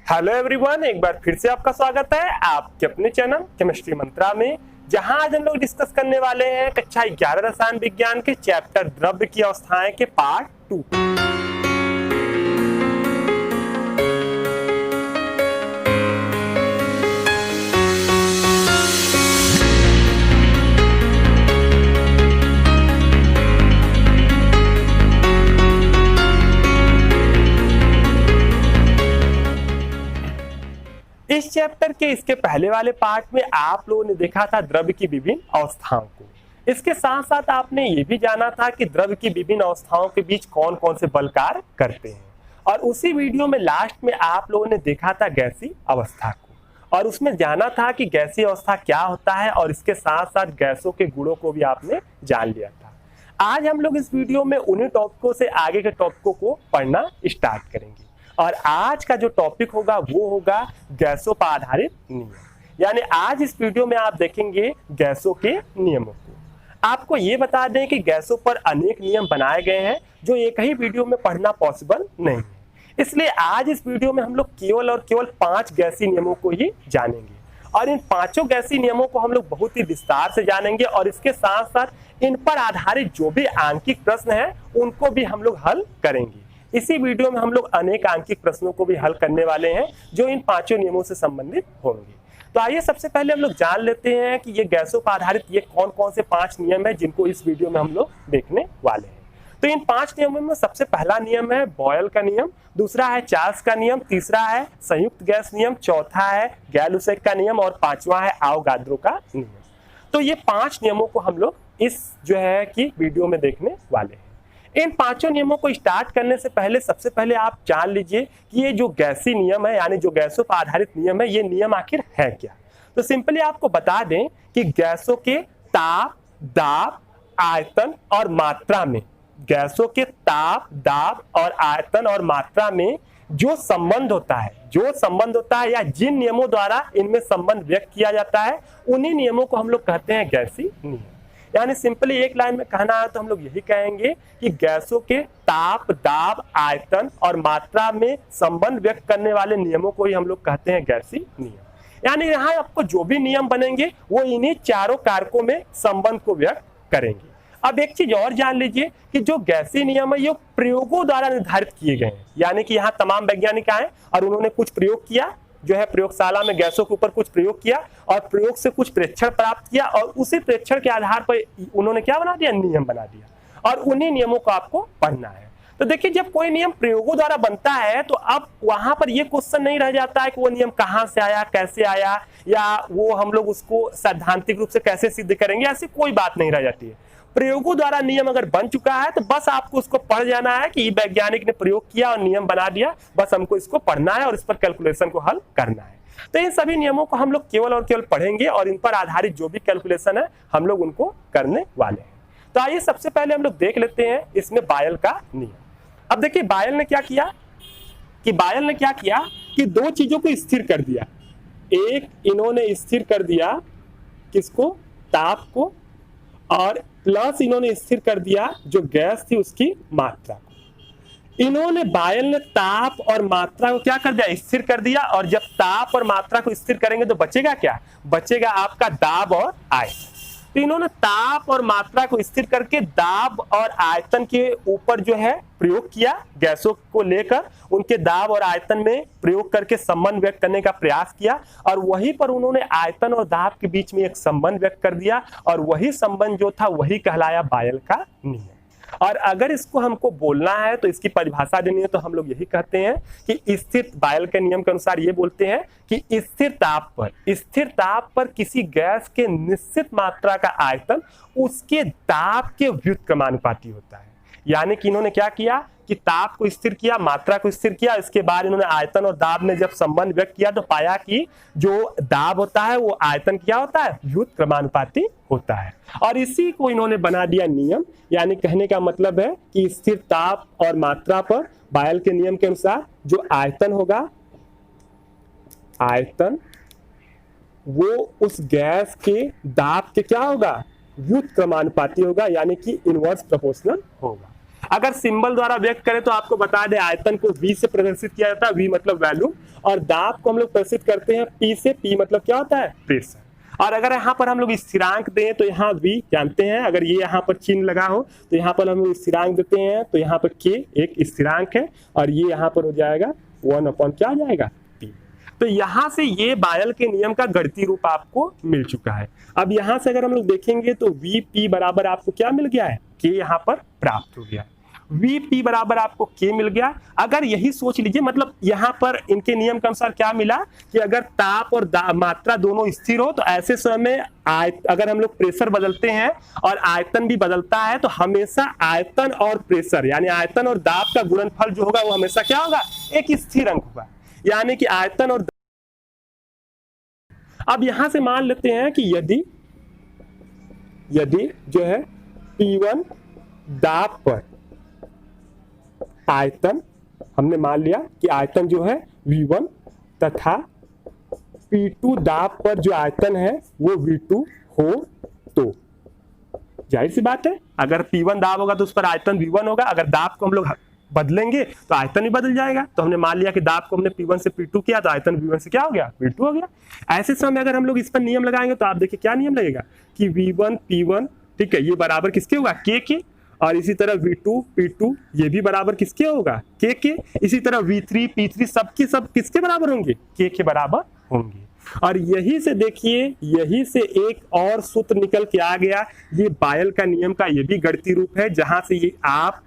Hello everyone, एक बार फिर से आपका स्वागत है आपके अपने चैनल केमिस्ट्री मंत्रा में, जहां आज हम लोग डिस्कस करने वाले हैं कक्षा 11 रसायन विज्ञान के चैप्टर द्रव्य की अवस्थाएं के पार्ट 2। इस चैप्टर के इसके पहले वाले पार्ट में आप लोगों ने देखा था द्रव्य की विभिन्न अवस्थाओं को। इसके साथ साथ आपने ये भी जाना था कि द्रव्य की विभिन्न अवस्थाओं के बीच कौन कौन से बल कार्य करते हैं। और उसी वीडियो में लास्ट में आप लोगों ने देखा था गैसीय अवस्था को, और उसमें जाना था कि गैसीय अवस्था क्या होता है, और इसके साथ साथ गैसों के गुणों को भी आपने जान लिया था। आज हम लोग इस वीडियो में उन्हीं टॉपिकों से आगे के टॉपिकों को पढ़ना स्टार्ट करेंगे। और आज का जो टॉपिक होगा वो होगा गैसों पर आधारित नियम। यानी आज इस वीडियो में आप देखेंगे गैसों के नियमों को। आपको ये बता दें कि गैसों पर अनेक नियम बनाए गए हैं जो एक ही वीडियो में पढ़ना पॉसिबल नहीं है। इसलिए आज इस वीडियो में हम लोग केवल और केवल 5 गैसीय नियमों को ही जानेंगे, और इन 5 गैसीय नियमों को हम लोग बहुत ही विस्तार से जानेंगे। और इसके साथ साथ इन पर आधारित जो भी आंकिक प्रश्न है उनको भी हम लोग हल करेंगे। इसी वीडियो में हम लोग अनेक आंकिक प्रश्नों को भी हल करने वाले हैं जो इन 5 नियमों से संबंधित होंगे। तो आइए सबसे पहले हम लोग जान लेते हैं कि ये गैसों पर आधारित ये कौन कौन से 5 नियम है जिनको इस वीडियो में हम लोग देखने वाले हैं। तो इन 5 नियमों में सबसे पहला नियम है बॉयल का नियम, दूसरा है चार्ल्स का नियम, तीसरा है संयुक्त गैस नियम, चौथा है गैलुसेक का नियम, और 5वां है आवोगाद्रो का नियम। तो ये 5 नियमों को हम लोग इस जो है कि वीडियो में देखने वाले हैं। इन 5 नियमों को स्टार्ट करने से पहले सबसे पहले आप जान लीजिए कि ये जो गैसीय नियम है यानी जो गैसों पर आधारित नियम है, ये नियम आखिर है क्या। तो सिंपली आपको बता दें कि गैसों के ताप, दाब, आयतन और मात्रा में, गैसों के ताप, दाब और आयतन और मात्रा में जो संबंध होता है या जिन नियमों द्वारा इनमें संबंध व्यक्त किया जाता है, उन्हीं नियमों को हम लोग कहते हैं गैसीय नियम। यानी सिंपली एक लाइन में कहना है तो हम लोग यही कहेंगे कि गैसों के ताप, दाब, आयतन और मात्रा में संबंध व्यक्त करने वाले नियमों को ही हम लोग कहते हैं गैसीय नियम। यानी यहाँ आपको जो भी नियम बनेंगे वो इन्हीं चारों कारकों में संबंध को व्यक्त करेंगे। अब एक चीज और जान लीजिए कि जो गैसीय नियम है ये प्रयोगों द्वारा निर्धारित किए गए हैं। यानी कि यहाँ तमाम वैज्ञानिक आए और उन्होंने कुछ प्रयोग किया, जो है प्रयोगशाला में गैसों के ऊपर कुछ प्रयोग किया और प्रयोग से कुछ प्रेक्षण प्राप्त किया, और उसी प्रेक्षण के आधार पर उन्होंने क्या बना दिया, नियम बना दिया, और उन्हीं नियमों को आपको पढ़ना है। तो देखिए, जब कोई नियम प्रयोगों द्वारा बनता है तो अब वहां पर यह क्वेश्चन नहीं रह जाता है कि वो नियम कहां से आया, कैसे आया, या वो हम लोग उसको सैद्धांतिक रूप से कैसे सिद्ध करेंगे, ऐसी कोई बात नहीं रह जाती है। प्रयोगों द्वारा नियम अगर बन चुका है तो बस आपको उसको पढ़ जाना है कि वैज्ञानिक ने प्रयोग किया और नियम बना दिया, बस हमको इसको पढ़ना है और इस पर कैलकुलेशन को हल करना है। तो इन सभी नियमों को हम लोग केवल और केवल पढ़ेंगे और इन पर आधारित जो भी कैलकुलेशन है हम लोग उनको करने वाले हैं। तो आइए सबसे पहले हम लोग देख लेते हैं इसमें बायल का नियम। अब देखिए बायल ने क्या किया कि 2 चीजों को स्थिर कर दिया। एक इन्होंने स्थिर कर दिया किसको, ताप को, और प्लस इन्होंने स्थिर कर दिया जो गैस थी उसकी मात्रा को। इन्होंने बायल ने ताप और मात्रा को क्या कर दिया, स्थिर कर दिया। और जब ताप और मात्रा को स्थिर करेंगे तो बचेगा क्या, बचेगा आपका दाब और आयतन। तो इन्होंने ताप और मात्रा को स्थिर करके दाब और आयतन के ऊपर जो है प्रयोग किया, गैसों को लेकर उनके दाब और आयतन में प्रयोग करके संबंध व्यक्त करने का प्रयास किया, और वहीं पर उन्होंने आयतन और दाब के बीच में एक संबंध व्यक्त कर दिया, और वही संबंध जो था वही कहलाया बायल का नियम। और अगर इसको हमको बोलना है तो इसकी परिभाषा देनी है तो हम लोग यही कहते हैं कि स्थिर, बायल के नियम के अनुसार ये बोलते हैं कि स्थिर ताप पर किसी गैस के निश्चित मात्रा का आयतन उसके दाब के व्युत्क्रमानुपाती होता है। यानी कि इन्होंने क्या किया कि ताप को स्थिर किया, मात्रा को स्थिर किया, इसके बाद इन्होंने आयतन और दाब में जब संबंध व्यक्त किया तो पाया कि जो दाब होता है वो आयतन क्या होता है, व्युत्क्रमानुपाती होता है। और इसी को इन्होंने बना दिया नियम। यानी कहने का मतलब है कि स्थिर ताप और मात्रा पर बायल के नियम के अनुसार जो आयतन होगा, आयतन वो उस गैस के दाब के क्या होगा, व्युत्क्रमानुपाती होगा, यानी कि इनवर्स प्रोपोर्शनल होगा। अगर सिंबल द्वारा व्यक्त करें तो आपको बता दें आयतन को V से प्रदर्शित किया जाता है, V मतलब वैल्यूम, और दाब को हम लोग प्रदर्शित करते हैं P से, P मतलब क्या होता है, प्रेशर। और अगर यहाँ पर हम लोग स्थिरांक दें तो यहाँ V जानते हैं, अगर ये यहाँ पर चिन्ह लगा हो तो यहाँ पर हम लोग स्थिरांक देते हैं, तो यहाँ पर K एक स्थिरांक है और ये यहाँ पर हो जाएगा 1 क्या आ जाएगा, T। तो यहाँ से ये बायल के नियम का गणितीय रूप आपको मिल चुका है। अब यहाँ से अगर हम लोग देखेंगे तो VP बराबर आपको क्या मिल गया है, K यहाँ पर प्राप्त हो गया है। VP बराबर आपको K मिल गया। अगर यही सोच लीजिए, मतलब यहाँ पर इनके नियम के अनुसार क्या मिला कि अगर ताप और मात्रा दोनों स्थिर हो तो ऐसे समय अगर हम लोग प्रेशर बदलते हैं और आयतन भी बदलता है तो हमेशा आयतन और प्रेशर यानी आयतन और दाब का गुणनफल जो होगा वो हमेशा क्या होगा, एक स्थिर अंक होगा, यानी कि आयतन और। अब यहां से मान लेते हैं कि यदि जो है P1 दाब पर आयतन, हमने मान लिया कि आयतन जो है V1 तथा P2 दाब पर जो आयतन है वो V2 हो, तो जाहिर सी बात है अगर P1 दाब होगा तो उस पर आयतन V1 होगा। अगर दाब को हम लोग बदलेंगे तो आयतन भी बदल जाएगा। तो हमने मान लिया कि दाब को हमने P1 से P2 किया तो आयतन V1 से क्या हो गया, V2 हो गया। ऐसे समय अगर हम लोग इस पर नियम लगाएंगे तो आप देखिए क्या नियम लगेगा कि V1 P1, ठीक है, ये बराबर किसके होगा, K के, और इसी तरह V2 P2 ये भी बराबर किसके होगा, K के। इसी तरह V3 P3 सब किसके बराबर होंगे, K के बराबर होंगे। और यही से देखिए, यही से एक और सूत्र निकल के आ गया, ये बायल का नियम का ये भी गणितीय रूप है, जहां से ये आप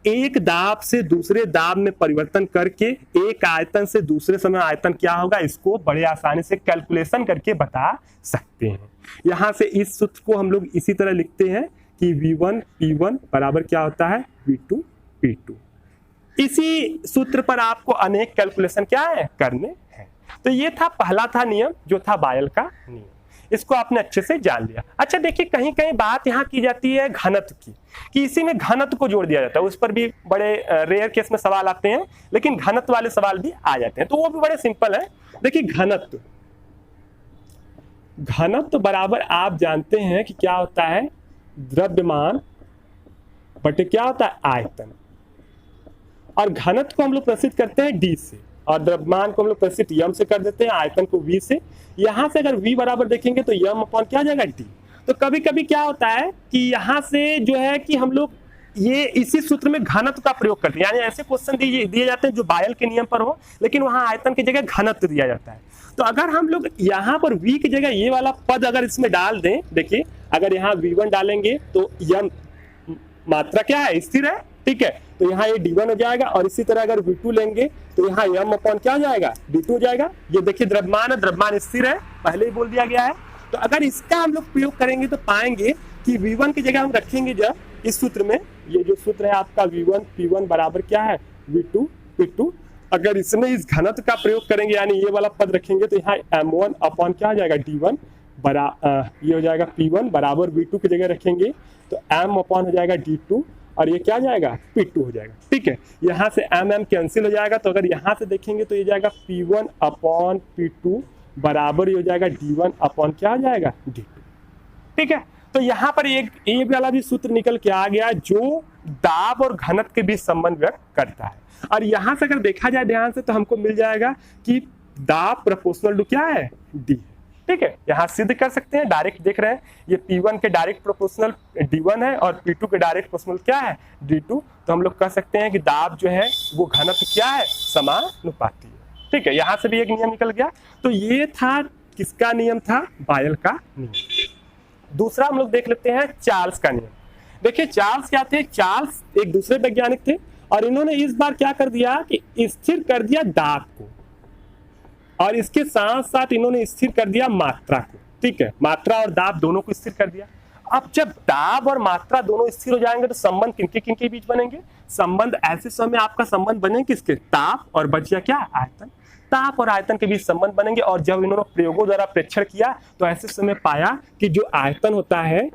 एक दाब से दूसरे दाब में परिवर्तन करके एक आयतन से दूसरे समय आयतन क्या होगा इसको बड़े आसानी से कैलकुलेशन करके बता सकते हैं। यहां से इस सूत्र को हम लोग इसी तरह लिखते हैं कि V1 P1 बराबर क्या होता है, V2 P2। इसी सूत्र पर आपको अनेक कैलकुलेशन क्या है, करने हैं। तो ये था पहला था नियम जो था बायल का नियम, इसको आपने अच्छे से जान लिया। अच्छा देखिए, कहीं कहीं बात यहाँ की जाती है घनत्व की, कि इसी में घनत्व को जोड़ दिया जाता है। उस पर भी बड़े रेयर केस में सवाल आते हैं, लेकिन घनत्व वाले सवाल भी आ जाते हैं, तो वो भी बड़े सिंपल है। देखिए घनत्व बराबर आप जानते हैं कि क्या होता है, द्रव्यमान बटे क्या होता है, आयतन। और घनत्व को हम लोग प्रदर्शित करते हैं D से, और द्रव्यमान को हम लोग प्रदर्शित M से कर देते हैं, आयतन को V से। यहां से अगर V बराबर देखेंगे तो M अपॉन क्या आ जाएगा, D। तो कभी कभी क्या होता है कि यहां से जो है कि हम लोग ये इसी सूत्र में घनत्व का प्रयोग करते हैं, यानी ऐसे क्वेश्चन दिए जाते हैं जो बायल के नियम पर हो, लेकिन वहां आयतन की जगह घनत्व दिया जाता है। तो अगर हम लोग यहाँ पर V की जगह ये वाला पद अगर इसमें डाल दें, देखिए अगर यहाँ V1 डालेंगे तो M मात्रा क्या है, स्थिर है, ठीक है, तो यहाँ ये D1 हो जाएगा। और इसी तरह अगर V2 लेंगे तो यहाँ M अपॉन क्या हो जाएगा, D2 हो जाएगा। ये देखिए द्रव्यमान है, द्रव्यमान स्थिर है, पहले ही बोल दिया गया है। तो अगर इसका हम लोग प्रयोग करेंगे तो पाएंगे कि V1 की जगह हम रखेंगे जब इस सूत्र में, ये जो सूत्र है आपका V1 P1 बराबर क्या है, V2 P2, अगर इसमें इस घनत्व का प्रयोग करेंगे यानी ये वाला पद रखेंगे तो यहाँ M1 अपॉन क्या हो जाएगा, D1 ये हो जाएगा P1 बराबर V2 की जगह रखेंगे तो M अपॉन हो जाएगा D2, और ये क्या जाएगा, P2 हो जाएगा, ठीक है। यहाँ से M कैंसिल हो जाएगा, तो अगर यहाँ से देखेंगे तो ये जाएगा P1 अपॉन P2 बराबर ये हो जाएगा D1 अपॉन क्या हो जाएगा, D2, ठीक है। तो यहाँ पर एक वाला भी सूत्र निकल के आ गया जो दाब और घनत्व के बीच संबंध व्यक्त करता है। और यहाँ से अगर देखा जाए ध्यान से तो हमको मिल जाएगा कि दाब प्रोपोर्शनल टू क्या है, D, ठीक है। यहाँ सिद्ध कर सकते हैं, डायरेक्ट देख रहे हैं, ये P1 के डायरेक्ट प्रोपोर्शनल D1 है और P2 के डायरेक्ट प्रोपोर्शनल क्या है, D2। तो हम लोग कह सकते हैं कि दाब जो है वो घनत्व क्या है, समानुपाती है, ठीक है। यहाँ से भी एक नियम निकल गया। तो ये था किसका नियम था, बायल का नियम। दूसरा हम लोग देख लेते हैं चार्ल्स का नियम। देखिए चार्ल्स क्या थे, चार्ल्स एक दूसरे वैज्ञानिक थे और इन्होंने इस बार क्या कर दिया कि स्थिर कर दिया दाब को, और इसके साथ साथ इन्होंने स्थिर कर दिया मात्रा को, ठीक है। मात्रा और दाब दोनों को स्थिर कर दिया। अब जब दाब और मात्रा दोनों स्थिर हो जाएंगे तो संबंध किनके बीच बनेंगे, संबंध ऐसे समय आपका संबंध बनेंगे किसके, ताप और बच गया क्या, आयतन। ताप और आयतन के बीच संबंध बनेंगे। और जब इन्होंने प्रयोगों द्वारा प्रेक्षण किया तो ऐसे समय पाया कि जो आयतन होता है,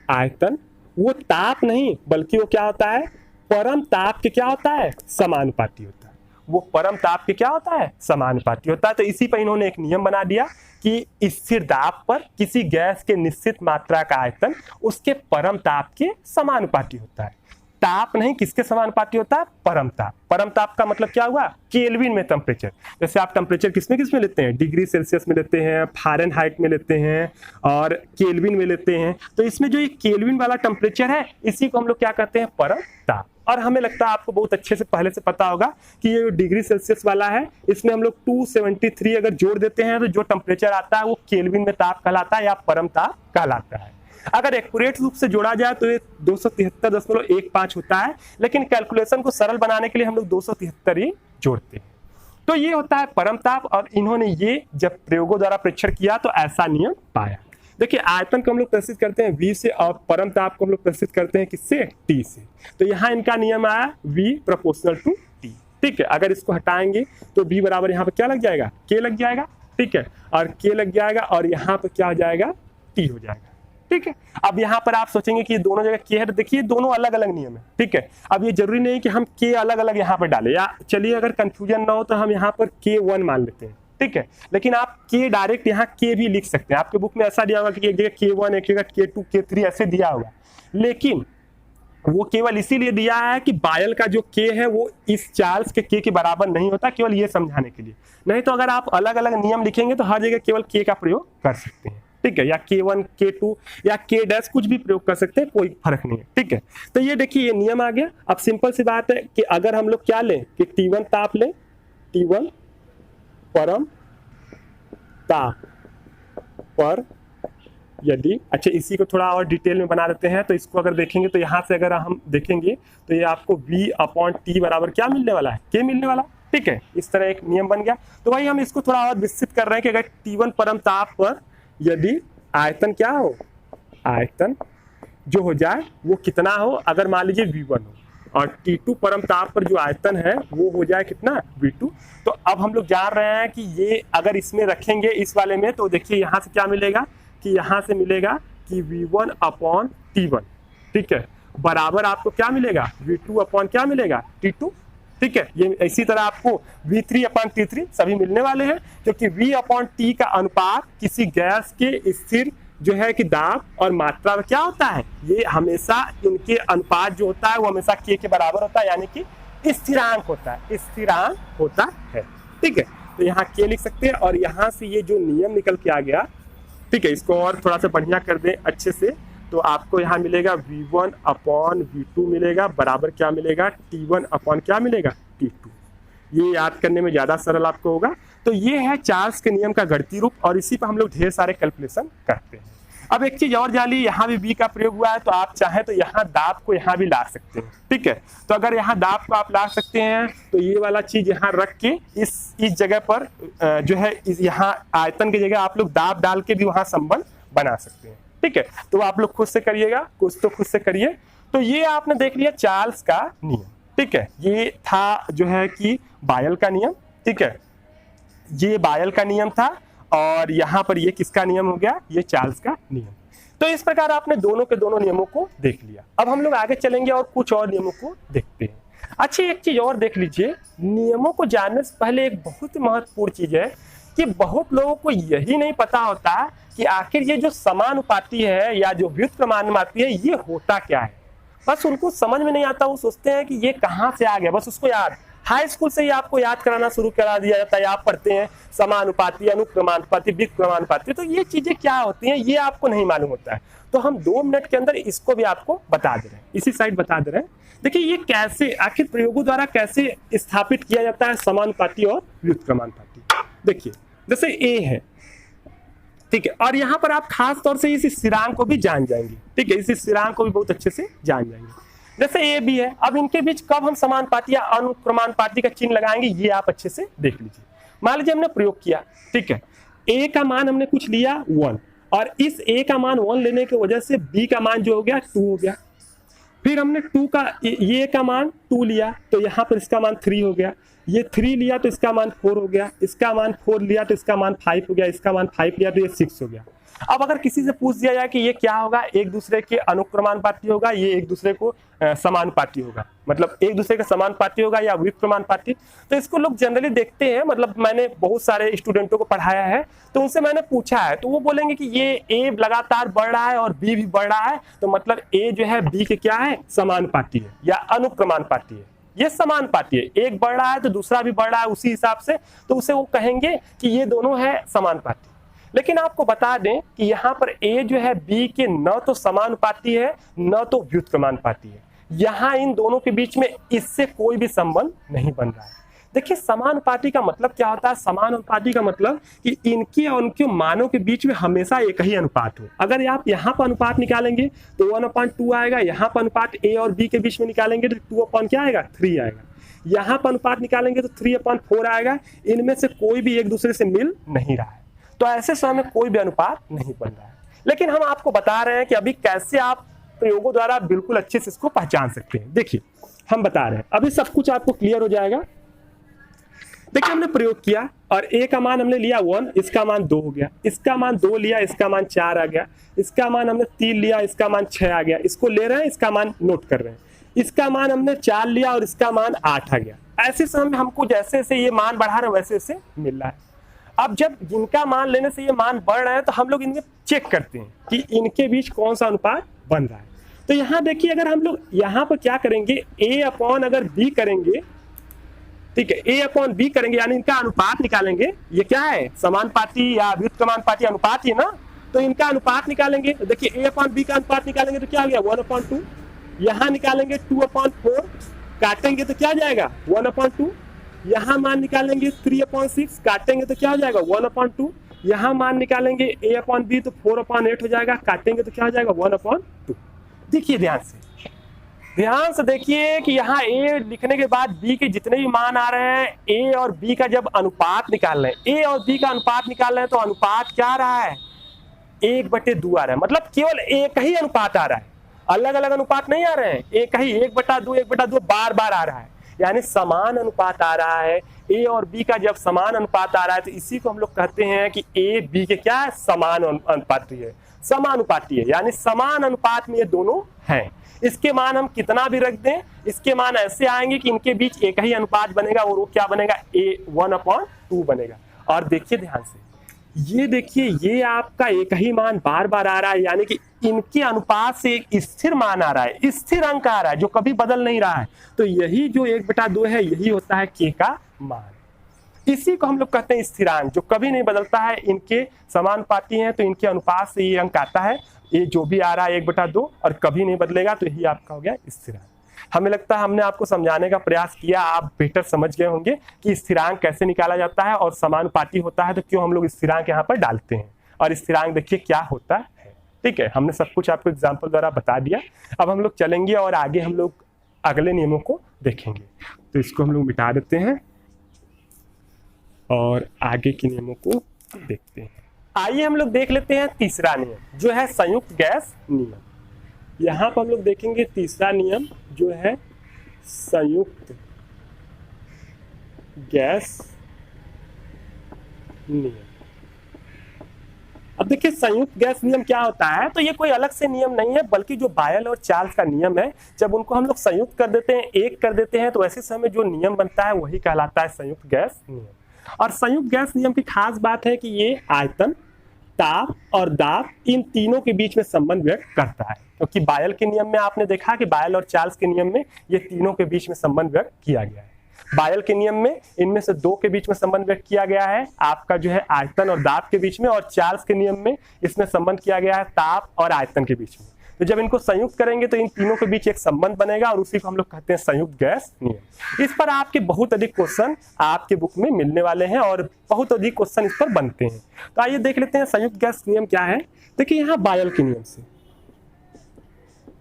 आयतन वो ताप नहीं बल्कि वो क्या होता है, परम ताप के क्या होता है, समानुपाती होता है। वो परम ताप के क्या होता है, समानुपाती होता है। तो इसी पर इन्होंने एक नियम बना दिया कि स्थिर दाब पर किसी गैस के निश्चित मात्रा का आयतन उसके परम ताप के समानुपाती होता है। ताप नहीं, किसके समानुपाती होता है? परम ताप। परम ताप का मतलब क्या हुआ? केल्विन में टेम्परेचर। जैसे आप टेम्परेचर किसमें किसमें लेते हैं? डिग्री सेल्सियस में लेते हैं, फ़ारेनहाइट में लेते हैं और केल्विन में लेते हैं। तो इसमें जो ये केल्विन वाला टेम्परेचर है, इसी को हम लोग क्या कहते हैं? परम ताप। और हमें लगता है आपको बहुत अच्छे से पहले से पता होगा कि ये जो डिग्री सेल्सियस वाला है, इसमें हम लोग 273 अगर जोड़ देते हैं तो जो टेम्परेचर आता है वो केल्विन में ताप कहलाता है या परम ताप कहलाता है। अगर एक्यूरेट रूप से जोड़ा जाए तो ये 273.15 होता है, लेकिन कैलकुलेशन को सरल बनाने के लिए हम लोग 273 ही जोड़ते हैं। तो ये होता है परम ताप। और इन्होंने ये जब प्रयोगों द्वारा परीक्षण किया तो ऐसा नियम पाया। देखिए, आयतन को हम लोग प्रदर्शित करते हैं V से और परम ताप को हम लोग प्रदर्शित करते हैं किससे? T से। तो यहाँ इनका नियम आया V प्रोपोर्शनल टू T। ठीक है, अगर इसको हटाएंगे तो V बराबर यहाँ पे क्या लग जाएगा? K लग जाएगा। ठीक है, और K लग जाएगा और यहाँ पे क्या हो जाएगा? T हो जाएगा। ठीक है, अब यहाँ पर आप सोचेंगे कि दोनों जगह K है, तो देखिए दोनों अलग अलग नियम है। ठीक है, अब ये जरूरी नहीं कि हम K अलग अलग यहाँ पर डालें, या चलिए अगर कंफ्यूजन ना हो तो हम यहाँ पर K1 मान लेते हैं। ठीक है, लेकिन आप K डायरेक्ट यहाँ K भी लिख सकते हैं। आपके बुक में ऐसा दिया होगा कि एक जगह K1, एक जगह K2, K3 ऐसे दिया होगा, लेकिन वो केवल इसीलिए दिया है कि बायल का जो K है वो इस चार्ल्स के K के बराबर नहीं होता, केवल ये समझाने के लिए। नहीं तो अगर आप अलग अलग नियम लिखेंगे तो हर जगह केवल K का प्रयोग कर सकते हैं। ठीक है, या K1, K2 या K डैश कुछ भी प्रयोग कर सकते हैं, कोई फर्क नहीं है। ठीक है, तो ये देखिए ये नियम आ गया। अब सिंपल सी बात है कि अगर हम लोग क्या लें कि T1 ताप लें, T1 परम ताप पर यदि, अच्छा इसी को थोड़ा और डिटेल में बना देते हैं। तो इसको अगर देखेंगे तो यहाँ से अगर हम देखेंगे तो ये आपको V/T बराबर क्या मिलने वाला है? K मिलने वाला। ठीक है, इस तरह एक नियम बन गया। तो वही हम इसको थोड़ा और विस्तृत कर रहे हैं कि अगर T1 परम ताप पर यदि आयतन क्या हो, आयतन जो हो जाए वो कितना हो? अगर मान लीजिए V1 हो, और T2 परम ताप पर जो आयतन है वो हो जाए कितना? V2। तो अब हम लोग जान रहे हैं कि ये अगर इसमें रखेंगे इस वाले में, तो देखिए यहाँ से क्या मिलेगा कि यहाँ से मिलेगा कि V1/T1। ठीक है, बराबर आपको क्या मिलेगा? V2 क्या मिलेगा? T2। ठीक है, ये इसी तरह आपको V3/T3 सभी मिलने वाले हैं, क्योंकि V/T का अनुपात किसी गैस के स्थिर जो है कि दाब और मात्रा में क्या होता है? ये हमेशा इनके अनुपात जो होता है वो हमेशा K के बराबर होता है, यानी कि स्थिरांक होता है, स्थिरांक होता है। ठीक है, तो यहाँ K लिख सकते हैं। और यहाँ से ये जो नियम निकल के आ गया, ठीक है, इसको और थोड़ा सा बढ़िया कर दें अच्छे से, तो आपको यहाँ मिलेगा V1/V2 मिलेगा बराबर क्या मिलेगा? T1/ क्या मिलेगा? T2। ये याद करने में ज्यादा सरल आपको होगा। तो ये है चार्ल्स के नियम का गणितीय रूप, और इसी पर हम लोग ढेर सारे कैलकुलेशन करते हैं। अब एक चीज और जान ली, यहाँ भी V का प्रयोग हुआ है, तो आप चाहें तो यहाँ दाब को यहाँ भी ला सकते हैं। ठीक है, तो अगर यहाँ दाब को आप ला सकते हैं तो ये वाला चीज यहाँ रख के इस जगह पर जो है यहाँ आयतन की जगह आप लोग दाब डाल के भी वहां संबंध बना सकते हैं। ठीक है, तो आप लोग खुद से करिएगा, कुछ तो खुद से करिए। तो ये आपने देख लिया चार्ल्स का नियम। ठीक है, ये था जो है कि बायल का नियम। ठीक है, ये बायल का नियम था, और यहाँ पर ये किसका नियम हो गया? ये चार्ल्स का नियम। तो इस प्रकार आपने दोनों के दोनों नियमों को देख लिया। अब हम लोग आगे चलेंगे और कुछ और नियमों को देखते हैं। अच्छा, एक चीज और देख लीजिए, नियमों को जानने से पहले एक बहुत महत्वपूर्ण चीज है कि बहुत लोगों को यही नहीं पता होता कि आखिर ये जो समानुपाती है या जो व्युत्क्रमानुपाती है ये होता क्या है। बस उनको समझ में नहीं आता, वो सोचते हैं कि ये कहाँ से आ गया। बस उसको याद हाई स्कूल से ही आपको याद कराना शुरू करा दिया जाता है। आप पढ़ते हैं समानुपाती, अनुक्रमानुपाती, व्युत्क्रमानुपाती, तो ये चीजें क्या होती हैं ये आपको नहीं मालूम होता है। तो हम 2 मिनट के अंदर इसको भी आपको बता दे रहे हैं, इसी साइड बता दे रहे हैं। देखिए ये कैसे आखिर प्रयोगों द्वारा कैसे स्थापित किया जाता है समानुपाती और व्युत्क्रमानुपाती। देखिए जैसे A है, ठीक है, और यहाँ पर आप खास तौर से इस स्थिरांक को भी जान जाएंगे। ठीक है, इस स्थिरांक को भी बहुत अच्छे से जान जाएंगे। जैसे A B है, अब इनके बीच कब हम समानुपाती या अनुक्रमानुपाती का चिन्ह लगाएंगे ये आप अच्छे से देख लीजिए। मान लीजिए हमने प्रयोग किया, ठीक है, A का मान हमने कुछ लिया 1, और इस A का मान 1 लेने की वजह से B का मान जो हो गया 2 हो गया। फिर हमने 2 का ये का मान 2 लिया, तो यहाँ पर इसका मान 3 हो गया। ये 3 लिया तो इसका मान 4 हो गया, इसका मान 4 लिया तो इसका मान 5 हो गया, इसका मान 5 लिया तो ये 6 हो गया। अब अगर किसी से पूछ दिया जाए कि ये क्या होगा, एक दूसरे के अनुक्रमानुपाती होगा, ये एक दूसरे को समानुपाती होगा, मतलब एक दूसरे का समानुपाती होगा या विप्रमानुपाती, तो इसको लोग जनरली देखते हैं। मतलब मैंने बहुत सारे स्टूडेंटों को पढ़ाया है, तो उनसे मैंने पूछा है, तो वो बोलेंगे कि ये ए लगातार बढ़ रहा है और बी भी बढ़ रहा है, तो मतलब ए जो है बी के क्या है, समानुपाती है या अनुक्रमानुपाती है। ये समानुपाती है, एक बढ़ रहा है तो दूसरा भी बढ़ रहा है उसी हिसाब से, तो उसे वो कहेंगे कि ये दोनों है समानुपाती। लेकिन आपको बता दें कि यहाँ पर ए जो है बी के न तो समानुपाती है न तो व्युत्क्रमानुपाती है। यहाँ इन दोनों के बीच में इससे कोई भी संबंध नहीं बन रहा है। देखिए समानुपाती का मतलब क्या होता है, समानुपाती का मतलब कि इनके और उनके मानों के बीच में हमेशा एक ही अनुपात हो। अगर आप यहाँ पर अनुपात निकालेंगे तो 1/2 आएगा, यहाँ पर अनुपात ए और बी के बीच में निकालेंगे तो 2 क्या आएगा, 3 आएगा, यहाँ पर अनुपात निकालेंगे तो 3/4 आएगा। इनमें से कोई भी एक दूसरे से मिल नहीं रहा है, तो ऐसे समय में कोई भी अनुपात नहीं बन रहा है। लेकिन हम आपको बता रहे हैं कि अभी कैसे आप प्रयोगों द्वारा बिल्कुल अच्छे से इसको पहचान सकते हैं। देखिए हम बता रहे हैं, अभी सब कुछ आपको क्लियर हो जाएगा। देखिए हमने प्रयोग किया और ए का मान हमने लिया 1, इसका मान 2 हो गया, इसका मान 2 लिया, इसका मान 4 आ गया, इसका मान हमने 3 लिया, इसका मान 6 आ गया, इसको ले रहे हैं, इसका मान नोट कर रहे हैं, इसका मान हमने 4 लिया और इसका मान 8 आ गया। ऐसे समय में हमको जैसे जैसे ये मान बढ़ा रहे हैं वैसे वैसे मिल रहा है। अब जब जिनका मान लेने से ये मान बढ़ रहे हैं तो हम लोग इनमें चेक करते हैं कि इनके बीच कौन सा अनुपात बन रहा है। तो यहाँ देखिए अगर हम लोग यहाँ पर क्या करेंगे, ए अपॉन अगर बी करेंगे, ठीक है, ए अपॉन बी करेंगे यानी इनका अनुपात निकालेंगे। ये क्या है, समानुपाती या व्युत्क्रमानुपाती अनुपात ही ना, तो इनका अनुपात निकालेंगे। तो देखिए ए अपॉन बी का अनुपात निकालेंगे तो क्या आ गया, 1/2। यहाँ निकालेंगे 2/4, काटेंगे तो क्या जाएगा 1/2। यहाँ मान निकालेंगे 3/6, काटेंगे तो क्या हो जाएगा 1/2। यहाँ मान निकालेंगे ए अपॉन बी तो 4/8 हो जाएगा, काटेंगे तो क्या हो जाएगा 1/2। देखिए ध्यान से देखिए कि यहाँ ए लिखने के बाद बी के जितने भी मान आ रहे हैं, ए और बी का जब अनुपात निकाल रहे हैं, ए और बी का अनुपात निकाल रहे हैं, तो अनुपात क्या आ रहा है, 1/2 आ रहा है। मतलब केवल एक ही अनुपात आ रहा है, अलग अलग अनुपात नहीं आ रहे हैं, एक ही 1/2 बार बार आ रहा है, यानी समान अनुपात आ रहा है। ए और बी का जब समान अनुपात आ रहा है तो इसी को हम लोग कहते हैं कि ए बी के क्या है, समान अनुपाती है, समानुपाती है, यानी समान अनुपात में ये दोनों हैं। इसके मान हम कितना भी रख दें, इसके मान ऐसे आएंगे कि इनके बीच एक ही अनुपात बनेगा और वो क्या बनेगा, ए 1/2 बनेगा। और देखिए ध्यान से, ये देखिए ये आपका एक ही मान बार बार आ रहा है, यानी कि इनके अनुपात से एक स्थिर मान आ रहा है, स्थिर अंक आ रहा है जो कभी बदल नहीं रहा है। तो यही जो 1/2 है यही होता है के का मान। इसी को हम लोग कहते हैं स्थिरांक, जो कभी नहीं बदलता है। इनके समानुपाती हैं तो इनके अनुपात से ये अंक आता है, ये जो भी आ रहा है 1/2 और कभी नहीं बदलेगा, तो यही आपका हो गया स्थिरांक। हमें लगता है हमने आपको समझाने का प्रयास किया, आप बेहतर समझ गए होंगे कि स्थिरांक कैसे निकाला जाता है और समानुपाती होता है तो क्यों हम लोग स्थिरांक यहाँ पर डालते हैं, और स्थिरांक देखिए क्या होता है। ठीक है, हमने सब कुछ आपको एग्जाम्पल द्वारा बता दिया। अब हम लोग चलेंगे और आगे हम लोग अगले नियमों को देखेंगे। तो इसको हम लोग मिटा देते हैं और आगे के नियमों को देखते हैं। आइए हम लोग देख लेते हैं तीसरा नियम, जो है संयुक्त गैस नियम। यहाँ पर हम लोग देखेंगे तीसरा नियम जो है संयुक्त गैस नियम। अब देखिए संयुक्त गैस नियम क्या होता है, तो ये कोई अलग से नियम नहीं है, बल्कि जो बायल और चार्ल्स का नियम है, जब उनको हम लोग संयुक्त कर देते हैं, एक कर देते हैं, तो ऐसे समय जो नियम बनता है वही कहलाता है संयुक्त गैस नियम। और संयुक्त गैस नियम की खास बात है कि ये आयतन, ताप और दाब इन तीनों के बीच में संबंध व्यक्त करता है, क्योंकि बायल के नियम में आपने देखा कि बायल और चार्ल्स के नियम में ये तीनों के बीच में संबंध व्यक्त किया गया है। बायल के नियम में इनमें से दो के बीच में संबंध व्यक्त किया गया है, आपका जो है आयतन और दाब के बीच में, और चार्ल्स के नियम में इसमें संबंध किया गया है ताप और आयतन के बीच में। तो जब इनको संयुक्त करेंगे तो इन तीनों के बीच एक संबंध बनेगा और उसी को हम लोग कहते हैं संयुक्त गैस नियम। इस पर आपके बहुत अधिक क्वेश्चन आपके बुक में मिलने वाले हैं और बहुत अधिक क्वेश्चन इस पर बनते हैं। तो आइए देख लेते हैं संयुक्त गैस नियम क्या है। देखिए यहाँ बायल के नियम से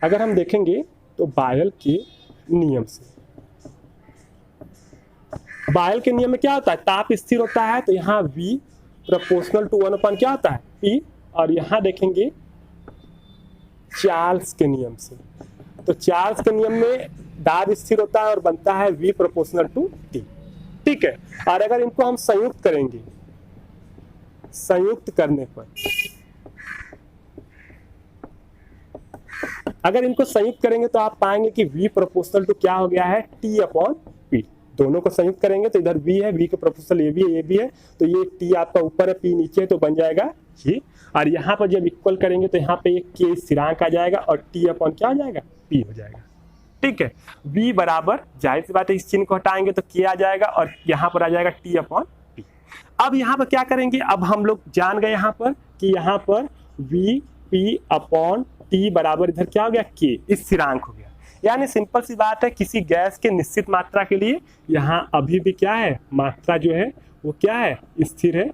अगर हम देखेंगे तो बायल के नियम से, बायल के नियम में क्या होता है, ताप स्थिर होता है, तो यहाँ V प्रोपोर्शनल टू 1 क्या होता है P, और यहाँ देखेंगे चार्ल्स के नियम से, तो चार्ल्स के नियम में दाब स्थिर होता है और बनता है V प्रोपोर्शनल टू T। ठीक है, और अगर इनको हम संयुक्त करेंगे, संयुक्त करने पर अगर इनको संयुक्त करेंगे तो आप पाएंगे कि V प्रोपोर्शनल टू क्या हो गया है, T अपॉन P। दोनों को संयुक्त करेंगे तो इधर V है, V के प्रोपोर्शनल ये भी है, ये भी है, तो ये T आपका ऊपर है, P नीचे है, तो बन जाएगा ये। और यहाँ पर जब इक्वल करेंगे तो यहाँ पे ये K स्थिरांक आ जाएगा और T अपॉन क्या हो जाएगा, P हो जाएगा। ठीक है, V बराबर, जाहिर सी बात है इस चिन्ह को हटाएंगे तो K आ जाएगा और यहाँ पर आ जाएगा T अपॉन P। अब यहाँ पर क्या करेंगे, अब हम लोग जान गए यहाँ पर कि यहाँ पर V P अपॉन T बराबर इधर क्या हो गया, K, इस स्थिरांक हो गया। यानी सिंपल सी बात है, किसी गैस के निश्चित मात्रा के लिए यहाँ अभी भी क्या है, मात्रा जो है वो क्या है, स्थिर है।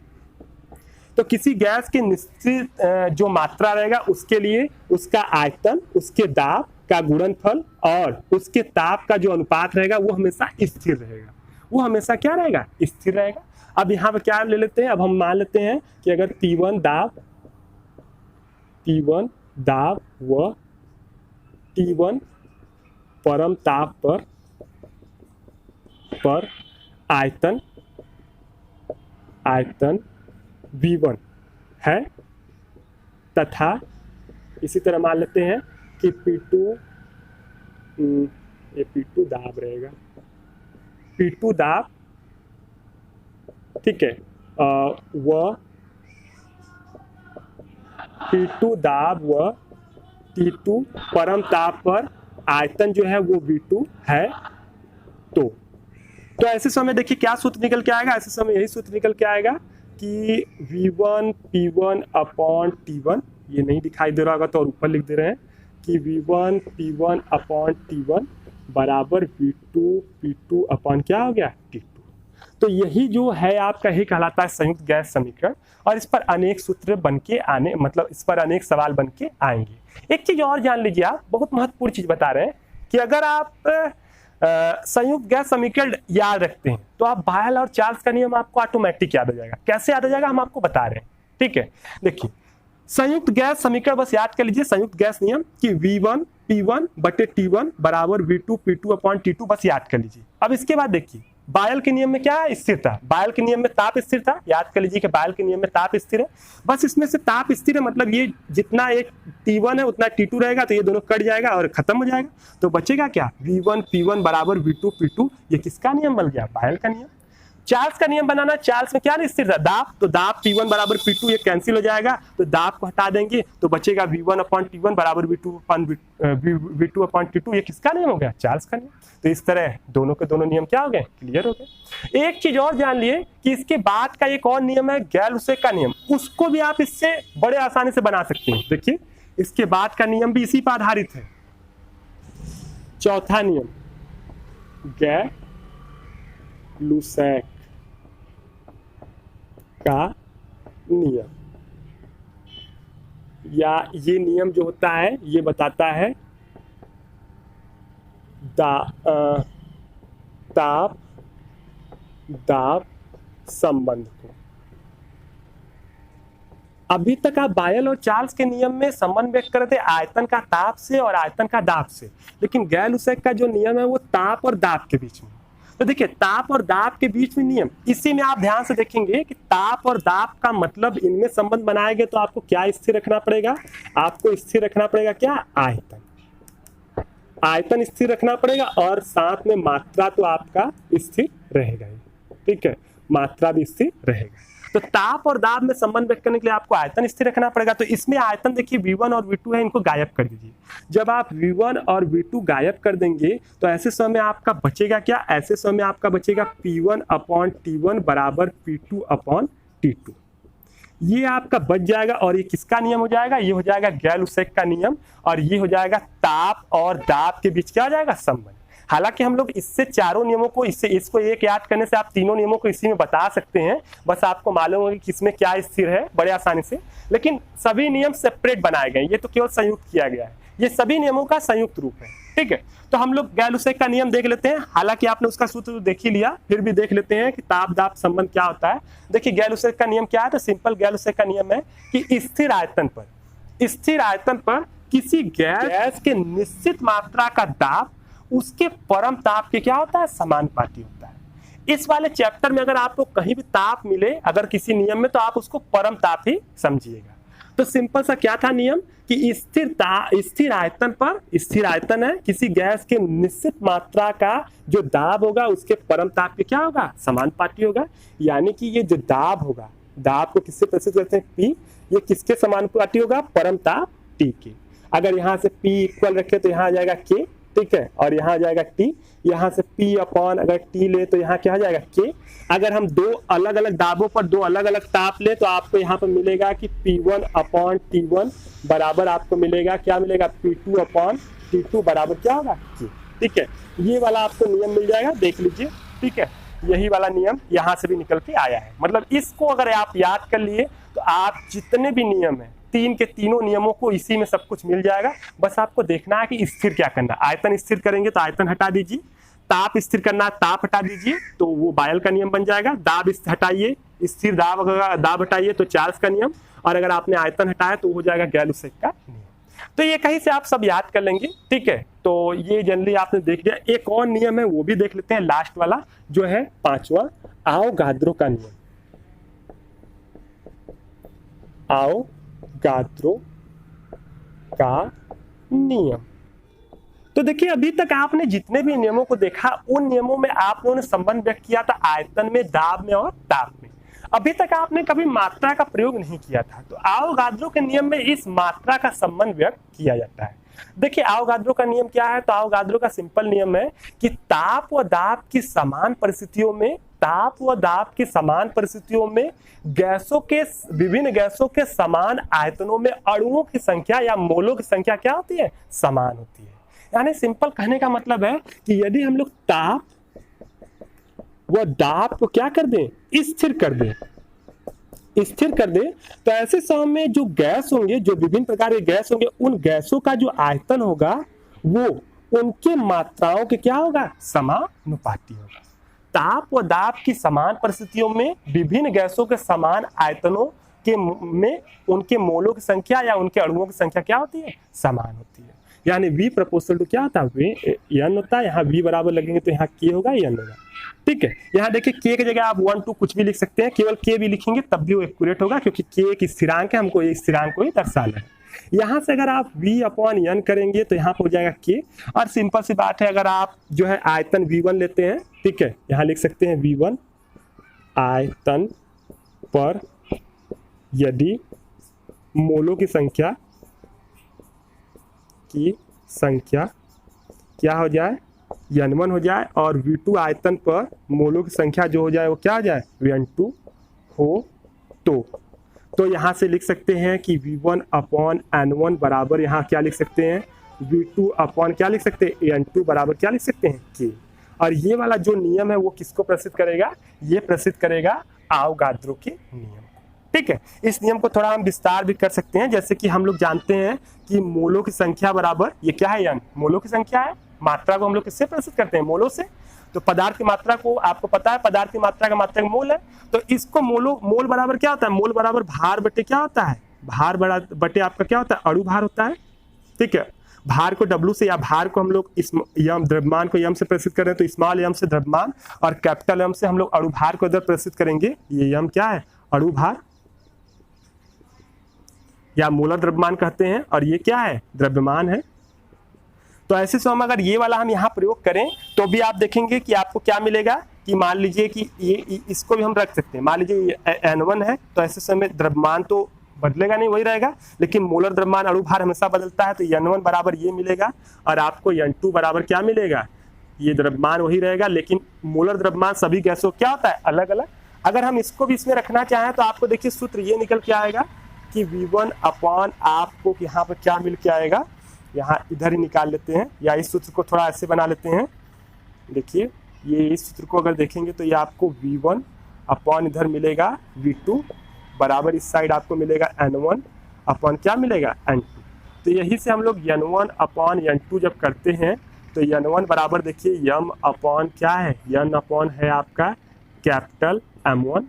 तो किसी गैस के निश्चित जो मात्रा रहेगा उसके लिए उसका आयतन, उसके दाब का गुणनफल और उसके ताप का जो अनुपात रहेगा वो हमेशा स्थिर रहेगा, वो हमेशा क्या रहेगा, स्थिर रहेगा। अब यहाँ पे क्या ले लेते हैं, अब हम मान लेते हैं कि अगर P1 दाब व T1 परम ताप पर आयतन V1 है, तथा इसी तरह मान लेते हैं कि P2 दाब रहेगा, P2 दाब, ठीक है, व P2 दाब व T2 परम ताप पर आयतन जो है वो V2 है। तो ऐसे समय देखिए क्या सूत्र निकल के आएगा, ऐसे समय यही सूत्र निकल के आएगा कि V1 P1 अपॉन T1, ये नहीं दिखाई दे रहा होगा तो और ऊपर लिख दे रहे हैं कि V1 P1 अपॉन T1 बराबर V2 P2 अपॉन क्या हो गया, T2। तो यही जो है आपका ही कहलाता है संयुक्त गैस समीकरण, और इस पर अनेक सूत्र बन के आने, मतलब इस पर अनेक सवाल बन के आएंगे। एक चीज और जान लीजिए, आप बहुत महत्वपूर्ण चीज बता रहे हैं कि अगर आप संयुक्त गैस समीकरण याद रखते हैं तो आप बायल और चार्ल्स का नियम आपको ऑटोमेटिक याद हो जाएगा। कैसे याद हो जाएगा हम आपको बता रहे हैं, ठीक है। देखिए संयुक्त गैस समीकरण बस याद कर लीजिए, संयुक्त गैस नियम कि V1 P1 बटे T1 बराबर V2 P2 अपॉन T2, बस याद कर लीजिए। अब इसके बाद देखिए बायल के नियम में क्या है, स्थिर था, बायल के नियम में ताप स्थिर था, याद कर लीजिए कि बायल के नियम में ताप स्थिर है। बस इसमें से ताप स्थिर है मतलब ये जितना एक T1 है उतना T2 रहेगा, तो ये दोनों कट जाएगा और खत्म हो जाएगा, तो बचेगा क्या, V1 P1 बराबर V2 P2। ये किसका नियम बन गया, बायल का नियम। चार्ल्स का नियम बनाना, चार्ल्स में क्या स्थिर था, दाब, तो दाब P1 बराबर P2, ये कैंसिल हो जाएगा, तो दाब को हटा देंगे तो बचेगा V1 अपॉन T1 बराबर V2 अपॉन T2। ये किसका नियम हो गया, चार्ल्स का नियम। तो इस तरह दोनों के दोनों नियम क्या हो गए, क्लियर हो गए। एक चीज और जान लिए कि इसके बाद का एक और नियम है गैल-लुसेक का नियम, उसको भी आप इससे बड़े आसानी से बना सकते हैं। देखिए इसके बाद का नियम भी इसी पर आधारित है। चौथा नियम गैल-लुसेक का नियम, या ये नियम जो होता है ये बताता है ताप दाब संबंध को। अभी तक आप बायल और चार्ल्स के नियम में संबंध व्यक्त करते आयतन का ताप से और आयतन का दाब से, लेकिन गैल-लुसेक का जो नियम है वो ताप और दाब के बीच में। तो देखिए ताप और दाब के बीच में नियम, इसी में आप ध्यान से देखेंगे कि ताप और दाब का मतलब इनमें संबंध बनाएंगे तो आपको क्या स्थिर रखना पड़ेगा, आपको स्थिर रखना पड़ेगा क्या, आयतन स्थिर रखना पड़ेगा और साथ में मात्रा तो आपका स्थिर रहेगा ही, ठीक है, मात्रा भी स्थिर रहेगा। तो ताप और दाब में संबंध व्यक्त करने के लिए आपको आयतन स्थिर रखना पड़ेगा। तो इसमें आयतन देखिए V1 और V2 है, इनको गायब कर दीजिए। जब आप V1 और V2 गायब कर देंगे तो ऐसे समय आपका बचेगा क्या, ऐसे समय आपका बचेगा P1 अपॉन T1 बराबर P2 अपॉन T2। ये आपका बच जाएगा और ये किसका नियम हो जाएगा, ये हो जाएगा गैल-लुसेक का नियम, और ये हो जाएगा ताप और दाब के बीच क्या हो जाएगा, संबंध। हालांकि हम लोग इससे चारों नियमों को, इसको एक याद करने से आप तीनों नियमों को इसी में बता सकते हैं, बस आपको मालूम होगा कि किसमें क्या स्थिर है बड़े आसानी से। लेकिन सभी नियम सेपरेट बनाए गए, ये तो केवल संयुक्त किया गया है, ये सभी नियमों का संयुक्त रूप है, ठीक है। तो हम लोग गैल-लुसेक का नियम देख लेते हैं, हालांकि आपने उसका सूत्र देख ही लिया, फिर भी देख लेते हैं कि ताप दाब संबंध क्या होता है। देखिए गैल-लुसेक का नियम क्या है, तो सिंपल गैल-लुसेक का नियम है कि स्थिर आयतन पर किसी गैस के निश्चित मात्रा का दाब उसके परम ताप के क्या होता है, समानुपाती होता है। इस वाले चैप्टर में अगर आपको कहीं भी ताप मिले अगर किसी नियम में, तो आप उसको परम ताप ही समझिएगा। तो सिंपल सा क्या था नियम कि स्थिर आयतन पर, स्थिर आयतन है किसी गैस के निश्चित मात्रा का जो दाब होगा उसके परम ताप के क्या होगा, समानुपाती होगा। यानी कि ये जो दाब होगा, दाब को किससे प्रस्तुत करते हैं, P, ये किसके समानुपाती होगा, परम ताप T के। अगर यहाँ से P इक्वल रखे तो यहाँ आ जाएगा K, ठीक है, और यहाँ आ जाएगा T। यहाँ से P अपॉन अगर T ले तो यहाँ क्या आ जाएगा K। अगर हम दो अलग अलग दाबों पर दो अलग अलग ताप ले तो आपको यहाँ पर मिलेगा कि P1 अपॉन T1 बराबर आपको मिलेगा, क्या मिलेगा, P2 अपॉन T2 बराबर क्या होगा, K। ठीक है, ये वाला आपको नियम मिल जाएगा, देख लीजिए। ठीक है, यही वाला नियम यहाँ से भी निकल के आया है। मतलब इसको अगर आप याद कर लिए तो आप जितने भी नियम है, तीन के तीनों नियमों को इसी में सब कुछ मिल जाएगा। बस आपको देखना है कि स्थिर क्या करना है। आयतन स्थिर करेंगे तो आयतन हटा दीजिए, ताप स्थिर करना है ताप हटा दीजिए तो वो बायल का नियम बन जाएगा। दाब हटाइए, स्थिर दाब हटाइए तो चार्ल्स का नियम, और अगर आपने आयतन हटाया तो हो जाएगा गैलुसेक का नियम। तो ये कहीं से आप सब याद कर लेंगे। ठीक है, तो ये जनरली आपने देख लिया। एक और नियम है वो भी देख लेते हैं, लास्ट वाला जो है 5वां, आओगाद्रो का नियम। आओगाद्रो का नियम। तो देखिए अभी तक आपने जितने भी नियमों को देखा उन नियमों में आप लोगों ने संबंध व्यक्त किया था आयतन में, दाब में और ताप में। अभी तक आपने कभी मात्रा का प्रयोग नहीं किया था। तो आओगाद्रो के नियम में इस मात्रा का संबंध व्यक्त किया जाता है। देखिए आओगाद्रो का नियम क्या है, तो आओगाद्रो का सिंपल नियम है कि ताप व दाब की समान परिस्थितियों में, ताप व दाब की समान परिस्थितियों में गैसों के, विभिन्न गैसों के समान आयतनों में अणुओं की संख्या या मोलों की संख्या क्या होती है, समान होती है। यानी सिंपल कहने का मतलब है कि यदि हम लोग ताप व दाब को क्या कर दें, स्थिर कर दें, स्थिर कर दें, तो ऐसे समय में जो गैस होंगे, जो विभिन्न प्रकार के गैस होंगे, उन गैसों का जो आयतन होगा वो उनके मात्राओं के क्या होगा, समानुपाती होगा। ताप व दाब की समान परिस्थितियों में विभिन्न गैसों के समान आयतनों के में उनके मोलों की संख्या या उनके अणुओं की संख्या क्या होती है, समान होती है। यानी V प्रोपोर्शनल टू क्या होता है, N होता है। यहाँ V बराबर लगेंगे तो यहाँ K होगा, N होगा। ठीक है, यहाँ देखिए K की जगह आप 1 2 कुछ भी लिख सकते हैं, केवल K भी लिखेंगे तब भी वो एक्यूरेट होगा, क्योंकि K एक स्थिरांक है, हमको एक स्थिरांक को ही दर्शाना है। यहाँ से अगर आप V अपॉन N करेंगे तो यहाँ पर हो जाएगा K। और सिंपल सी बात है, अगर आप जो है आयतन V1 लेते हैं, ठीक है, यहाँ लिख सकते हैं V1 आयतन पर यदि मोलों की संख्या क्या हो जाए, N1 हो जाए, और V2 आयतन पर मोलों की संख्या जो हो जाए वो क्या हो जाए, N2 हो तो यहाँ से लिख सकते हैं कि V1 अपॉन N1 बराबर, यहाँ क्या लिख सकते हैं, V2 अपॉन क्या लिख सकते हैं, N2 बराबर क्या लिख सकते हैं, K। और ये वाला जो नियम है वो किसको प्रसिद्ध करेगा, ये प्रसिद्ध करेगा आओगाद्रो के नियम। ठीक है, इस नियम को थोड़ा हम विस्तार भी कर सकते हैं। जैसे कि हम लोग जानते हैं कि मोलों की संख्या बराबर, ये क्या है, N मोलों की संख्या है। मात्रा को हम लोग किससे प्रस्तुत करते हैं, मोलों से। तो पदार्थ की मात्रा को आपको पता है, पदार्थ की मात्रा का मात्रक मोल है। तो इसको मोल बराबर क्या होता है, मोल बराबर भार बटे क्या होता है, भार बटे आपका क्या होता है, अणु भार होता है। ठीक है, भार को W से, या भार को हम लोग इस यम, द्रव्यमान को यम से प्रस्तुत करें तो स्मॉल यम से द्रव्यमान, और कैपिटल यम से हम लोग अणु भार को इधर प्रस्तुत करेंगे। ये यम क्या है, अणु भार या मोलर द्रव्यमान कहते हैं, और ये क्या है, द्रव्यमान है। तो ऐसे समय अगर ये वाला हम यहाँ प्रयोग करें तो भी आप देखेंगे कि आपको क्या मिलेगा, कि मान लीजिए कि ये इसको भी हम रख सकते हैं। मान लीजिए ये N1 है, तो ऐसे समय द्रव्यमान तो बदलेगा नहीं, वही रहेगा, लेकिन मोलर द्रव्यमान अणु भार हमेशा बदलता है। तो N1 बराबर ये मिलेगा, और आपको N2 बराबर क्या मिलेगा, ये द्रव्यमान वही रहेगा, लेकिन मोलर द्रव्यमान सभी गैसों क्या होता है, अलग अलग। अगर हम इसको भी इसमें रखना चाहें तो आपको देखिए सूत्र ये निकल के आएगा कि V1 अपॉन आपको यहाँ पर क्या मिल के आएगा, यहाँ इधर ही निकाल लेते हैं, या इस सूत्र को थोड़ा ऐसे बना लेते हैं। देखिए ये इस सूत्र को अगर देखेंगे तो ये आपको V1 अपॉन इधर मिलेगा V2 बराबर इस साइड आपको मिलेगा N1 अपॉन क्या मिलेगा, N2। तो यही से हम लोग N1 अपॉन N2 जब करते हैं तो N1 बराबर देखिए यम अपॉन क्या है, N अपॉन है आपका कैपिटल M1,